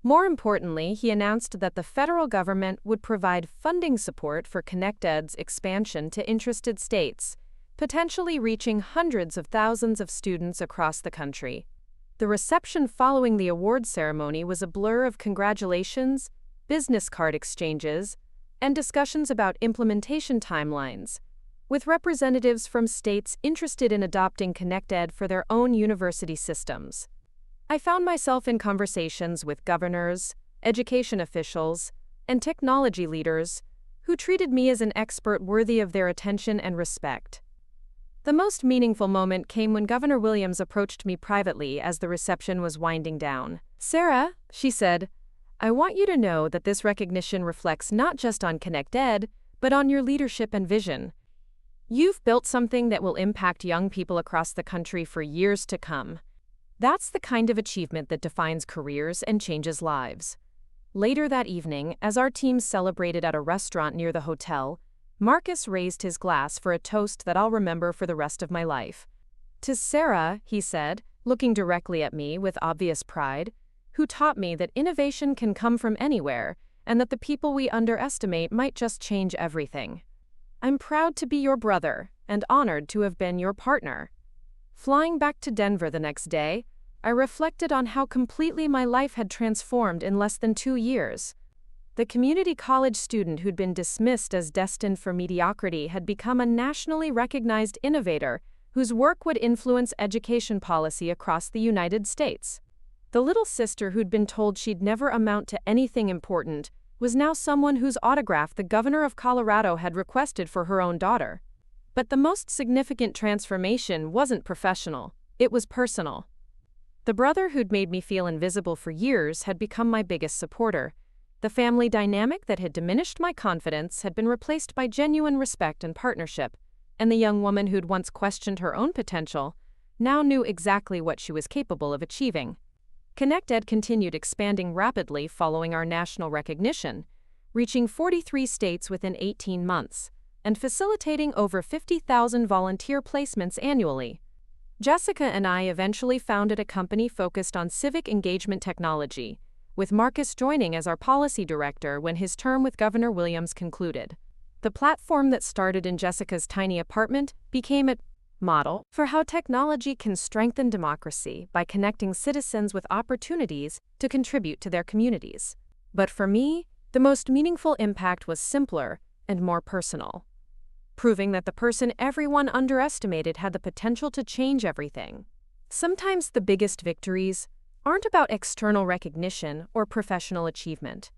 More importantly, he announced that the federal government would provide funding support for ConnectEd's expansion to interested states, potentially reaching hundreds of thousands of students across the country. The reception following the awards ceremony was a blur of congratulations, business card exchanges, and discussions about implementation timelines, with representatives from states interested in adopting ConnectEd for their own university systems. I found myself in conversations with governors, education officials, and technology leaders who treated me as an expert worthy of their attention and respect. The most meaningful moment came when Governor Williams approached me privately as the reception was winding down. "Sarah," she said, "I want you to know that this recognition reflects not just on ConnectEd, but on your leadership and vision. You've built something that will impact young people across the country for years to come. That's the kind of achievement that defines careers and changes lives." Later that evening, as our team celebrated at a restaurant near the hotel, Marcus raised his glass for a toast that I'll remember for the rest of my life. "To Sarah," he said, looking directly at me with obvious pride, "who taught me that innovation can come from anywhere and that the people we underestimate might just change everything. I'm proud to be your brother and honored to have been your partner." Flying back to Denver the next day, I reflected on how completely my life had transformed in less than 2 years. The community college student who'd been dismissed as destined for mediocrity had become a nationally recognized innovator whose work would influence education policy across the United States. The little sister who'd been told she'd never amount to anything important was now someone whose autograph the governor of Colorado had requested for her own daughter. But the most significant transformation wasn't professional, it was personal. The brother who'd made me feel invisible for years had become my biggest supporter. The family dynamic that had diminished my confidence had been replaced by genuine respect and partnership, and the young woman who'd once questioned her own potential now knew exactly what she was capable of achieving. ConnectEd continued expanding rapidly following our national recognition, reaching 43 states within 18 months, and facilitating over 50,000 volunteer placements annually. Jessica and I eventually founded a company focused on civic engagement technology, with Marcus joining as our policy director when his term with Governor Williams concluded. The platform that started in Jessica's tiny apartment became a model for how technology can strengthen democracy by connecting citizens with opportunities to contribute to their communities. But for me, the most meaningful impact was simpler and more personal, proving that the person everyone underestimated had the potential to change everything. Sometimes the biggest victories aren't about external recognition or professional achievement.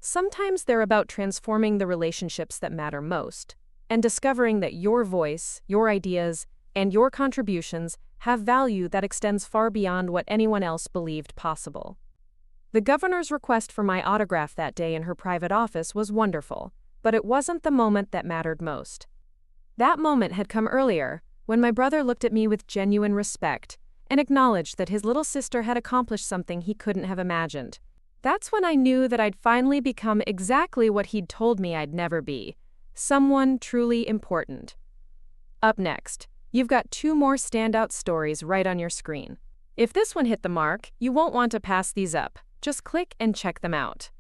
Sometimes they're about transforming the relationships that matter most, and discovering that your voice, your ideas, and your contributions have value that extends far beyond what anyone else believed possible. The governor's request for my autograph that day in her private office was wonderful, but it wasn't the moment that mattered most. That moment had come earlier, when my brother looked at me with genuine respect and acknowledged that his little sister had accomplished something he couldn't have imagined. That's when I knew that I'd finally become exactly what he'd told me I'd never be, someone truly important. Up next, you've got 2 more standout stories right on your screen. If this one hit the mark, you won't want to pass these up. Just click and check them out.